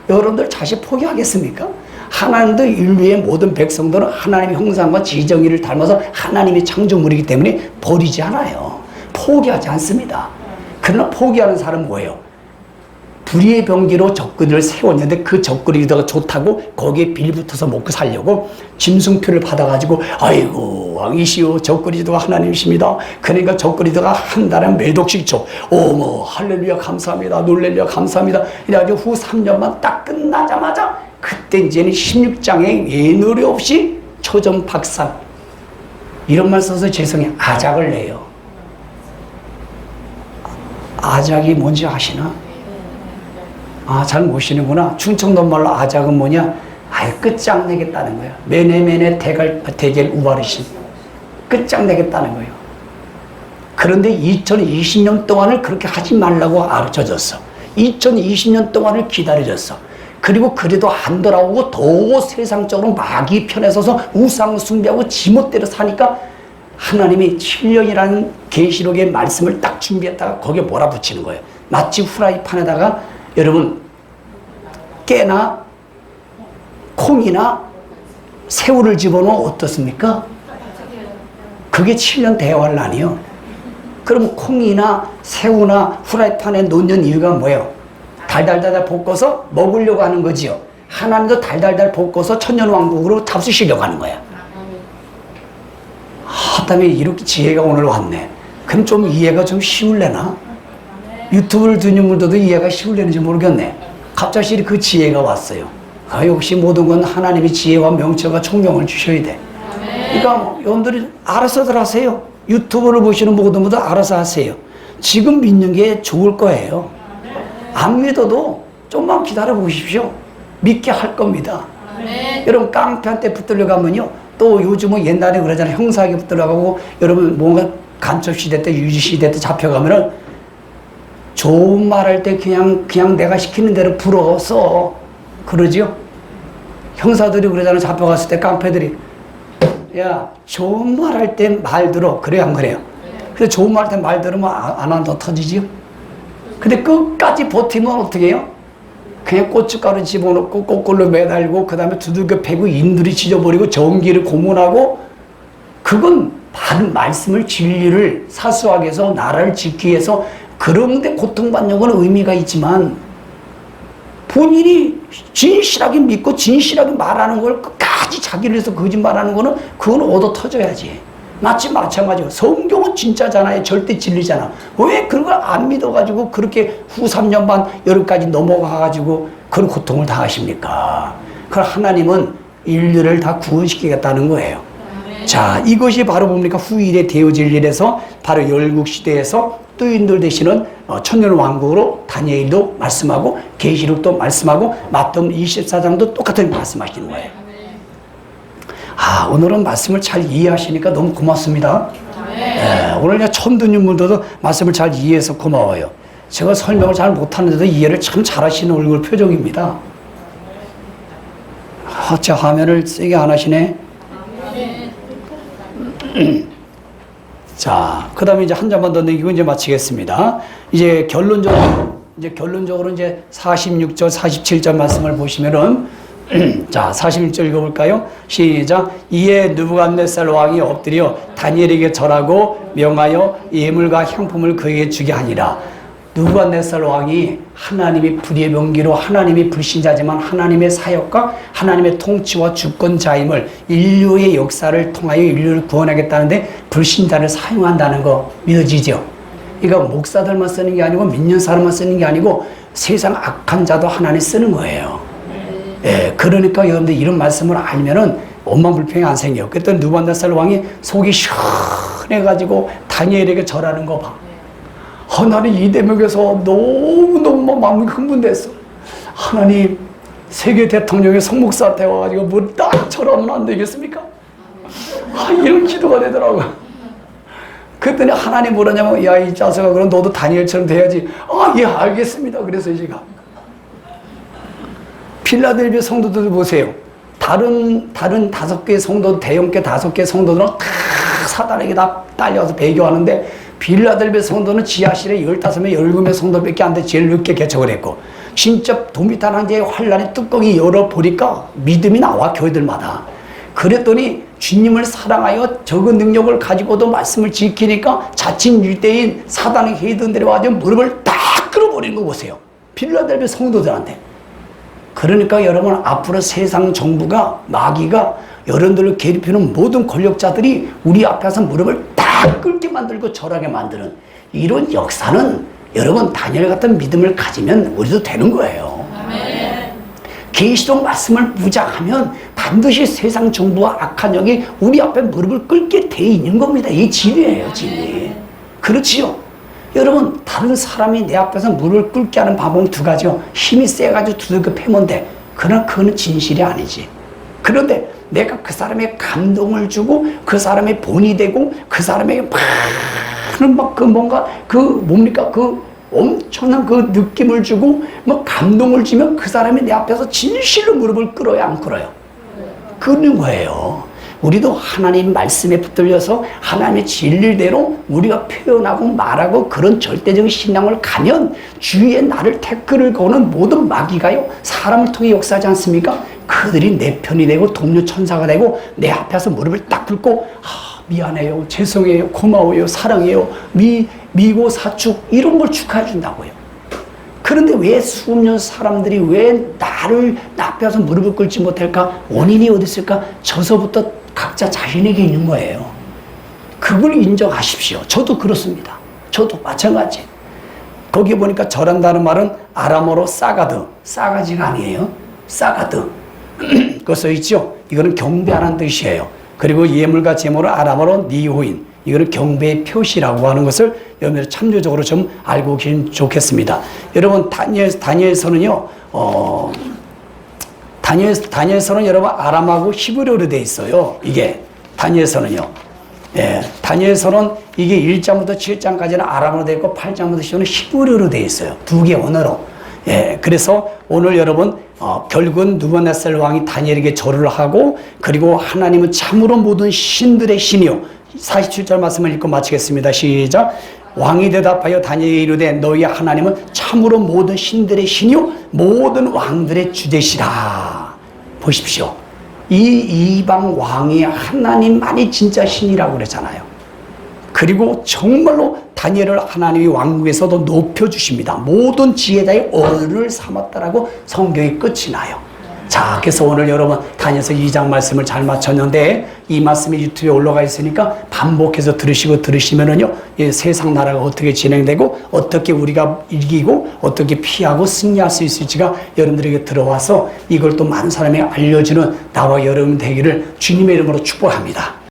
여러분들 자신 포기하겠습니까? 하나님도 인류의 모든 백성들은 하나님의 형상과 지정의를 닮아서 하나님의 창조물이기 때문에 버리지 않아요. 포기하지 않습니다. 그러나 포기하는 사람은 뭐예요? 불의의 병기로 적그리를 세웠는데 그 적그리가 좋다고 거기에 빌붙어서 먹고 살려고 짐승표를 받아가지고 아이고 왕이시오 적그리도가 하나님이십니다. 그러니까 적그리도가 한 달에 몇 억씩 줘. 어머 할렐루야 감사합니다. 놀렐루야 감사합니다. 이래가지고 후 3년만 딱 끝나자마자 그때 이제는 16장에 예노래 없이 초전박상 이런 말 써서 죄송해요. 아작을 내요. 아작이 뭔지 아시나? 아, 잘 모시는구나. 충청도 말로 아작은 뭐냐? 아예 끝장내겠다는 거예요. 매네매네 대결 우바르신. 끝장내겠다는 거예요. 그런데 2020년 동안을 그렇게 하지 말라고 가르쳐줬어. 2020년 동안을 기다려줬어. 그리고 그래도 안 돌아오고 더 세상적으로 마귀 편에 서서 우상 숭배하고 지멋대로 사니까 하나님이 7년이라는 계시록의 말씀을 딱 준비했다가 거기에 몰아붙이는 거예요. 마치 후라이팬에다가 여러분 깨나 콩이나 새우를 집어넣으면 어떻습니까? 그게 7년 대환란이요. 그럼 콩이나 새우나 후라이팬에 놓는 이유가 뭐예요? 달달달 볶아서 먹으려고 하는 거지요. 하나님도 달달달 볶아서 천년왕국으로 잡수시려고 하는 거야. 하다면 이렇게 지혜가 오늘 왔네. 그럼 좀 이해가 좀 쉬울래나? 유튜브를 듣는 분들도 이해가 쉬울래는지 모르겠네. 갑자기 그 지혜가 왔어요. 아, 역시 모든 건 하나님의 지혜와 명철과 총명을 주셔야 돼. 그러니까 여러분들이 알아서들 하세요. 유튜브를 보시는 모든 분들 알아서 하세요. 지금 믿는 게 좋을 거예요. 안 믿어도 좀만 기다려 보십시오. 믿게 할 겁니다. 여러분 깡패한테 붙들려 가면요. 또 요즘은 옛날에 그러잖아요. 형사에게 붙들려가고 여러분 뭔가 간첩시대 때 유지시대 때 잡혀가면은 좋은 말 할 때 그냥 내가 시키는 대로 불어서 그러지요. 형사들이 그러잖아요. 잡혀갔을 때 깡패들이 야 좋은 말 할 때 말 들어. 그래요 안 그래요? 근데 좋은 말 할 때 말 들으면 안 한다 터지지요. 근데 끝까지 버티면 어떻게 해요? 그냥 고춧가루 집어넣고 거꾸로 매달고 그 다음에 두들겨 패고 인들이 찢어버리고 전기를 고문하고 그건 바른 말씀을 진리를 사수하기 위해서 나라를 지키기 위해서 그런데 고통받는 건 의미가 있지만 본인이 진실하게 믿고 진실하게 말하는 걸 끝까지 자기를 위해서 거짓말하는 거는 그건 얻어 터져야지. 마찬가지고 성경은 진짜잖아요. 절대 진리잖아. 왜 그런 걸 안 믿어가지고 그렇게 후 3년 반 여름까지 넘어가가지고 그런 고통을 당하십니까? 그걸 하나님은 인류를 다 구원시키겠다는 거예요. 자, 이것이 바로 뭡니까? 후일에 되어질 일에서 바로 열국시대에서 뜨인들 되시는 천년왕국으로 다니엘도 말씀하고 계시록도 말씀하고 마태복음 24장도 똑같은 말씀하시는 거예요. 아, 오늘은 말씀을 잘 이해하시니까 너무 고맙습니다. 네, 오늘 처음 듣는 분들도 말씀을 잘 이해해서 고마워요. 제가 설명을 잘 못하는데도 이해를 참 잘하시는 얼굴 표정입니다. 아, 제 화면을 세게 안 하시네. 자, 그 다음에 이제 한 잔만 더 넘기고 이제 마치겠습니다. 이제 결론적으로 이제 46절, 47절 말씀을 보시면은 자, 46절 읽어볼까요? 시작. 이에 느부갓네살 왕이 엎드려 다니엘에게 절하고 명하여 예물과 향품을 그에게 주게 하니라. 느부갓네살 왕이 하나님이 불의의 명기로 하나님이 불신자지만 하나님의 사역과 하나님의 통치와 주권자임을 인류의 역사를 통하여 인류를 구원하겠다는데 불신자를 사용한다는 거 믿어지죠? 그러니까 목사들만 쓰는 게 아니고 믿는 사람만 쓰는 게 아니고 세상 악한 자도 하나님 쓰는 거예요. 예, 그러니까 여러분들 이런 말씀을 알면은 원망 불평이 안 생겨요. 그랬더니 느부갓네살 왕이 속이 시원해가지고 다니엘에게 절하는 거 봐. 나는 이 대목에서 너무너무 마음이 흥분됐어. 하나님, 세계 대통령의 성목사한테 와가지고 뭐 딱 절하면 안 되겠습니까? 이런 기도가 되더라고요. 그랬더니 하나님 뭐라냐면, 야, 이 자식아, 그럼 너도 다니엘처럼 돼야지. 예, 알겠습니다. 그래서 제가. 필라델피아 성도들 보세요. 다른 5개 성도, 대형교 5개 성도들은 다 사단에게 다 딸려서 배교하는데 필라델피아 성도는 지하실에 15명, 17명 성도밖에 안 돼 제일 늦게 개척을 했고 진짜 도미탄 황제의 환란의 뚜껑이 열어보니까 믿음이 나와 교회들마다. 그랬더니 주님을 사랑하여 적은 능력을 가지고도 말씀을 지키니까 자칭 유대인 사단의 헤이든들이 와가지고 무릎을 딱 끌어버리는 거 보세요. 필라델피아 성도들한테. 그러니까 여러분 앞으로 세상 정부가 마귀가 여러분들을 괴롭히는 모든 권력자들이 우리 앞에서 무릎을 딱 꿇게 만들고 절하게 만드는 이런 역사는 여러분 다니엘 같은 믿음을 가지면 우리도 되는 거예요. 계시록 말씀을 무장하면 반드시 세상 정부와 악한 영이 우리 앞에 무릎을 꿇게 돼 있는 겁니다. 이 진리예요, 진리. 그렇지요. 여러분, 다른 사람이 내 앞에서 물을 끓게 하는 방법은 두 가지요. 힘이 세가지고 두들겨 패면 돼. 그러나 그거는 진실이 아니지. 그런데 내가 그 사람에게 감동을 주고 그 사람의 본이 되고 그 사람에게 많은 막 그 뭔가 그 뭡니까? 그 엄청난 그 느낌을 주고 뭐 감동을 주면 그 사람이 내 앞에서 진실로 무릎을 꿇어요, 안 꿇어요? 그런 거예요. 우리도 하나님 말씀에 붙들려서 하나님의 진리대로 우리가 표현하고 말하고 그런 절대적인 신앙을 가면 주위에 나를 태클을 거는 모든 마귀가요, 사람을 통해 역사하지 않습니까? 그들이 내 편이 되고 동료 천사가 되고 내 앞에서 무릎을 딱 꿇고 미안해요, 죄송해요, 고마워요, 사랑해요, 미고 사축 이런 걸 축하해 준다고요. 그런데 왜 수년 사람들이 왜 나 앞에서 무릎을 꿇지 못할까? 원인이 어디 있을까? 저서부터 각자 자신에게 있는 거예요. 그걸 인정하십시오. 저도 그렇습니다. 저도 마찬가지. 거기 보니까 절한다는 말은 아람어로 싸가드, 싸가지가 아니에요. 싸가드. 그거 써있죠? 이거는 경배하는 뜻이에요. 그리고 예물과 제물은 아람어로 니호인. 이거는 경배의 표시라고 하는 것을 여러분들 참조적으로 좀 알고 계시면 좋겠습니다. 여러분, 다니엘서는요, 다니엘서는 여러분 아람하고 히브리어로 되어 있어요. 이게 다니엘서는요. 예, 다니엘서는 이게 1장부터 7장까지는 아람어로 되어 있고 8장부터 10장은 히브리어로 되어 있어요. 두 개 언어로. 예, 그래서 오늘 여러분 결국은 느부갓네살 왕이 다니엘에게 절을 하고 그리고 하나님은 참으로 모든 신들의 신이요. 47절 말씀을 읽고 마치겠습니다. 시작. 왕이 대답하여 다니엘에게 이르되 너희 하나님은 참으로 모든 신들의 신이요 모든 왕들의 주되시라. 보십시오. 이 이방 왕이 하나님만이 진짜 신이라고 그랬잖아요. 그리고 정말로 다니엘을 하나님이 왕국에서도 높여주십니다. 모든 지혜자의 어른을 삼았다라고 성경이 끝이 나요. 자, 그래서 오늘 여러분 다니엘서 2장 말씀을 잘 마쳤는데 이 말씀이 유튜브에 올라가 있으니까 반복해서 들으시면은요, 세상 나라가 어떻게 진행되고 어떻게 우리가 이기고 어떻게 피하고 승리할 수 있을지가 여러분들에게 들어와서 이걸 또 많은 사람에게 알려주는 나와 여러분 되기를 주님의 이름으로 축복합니다.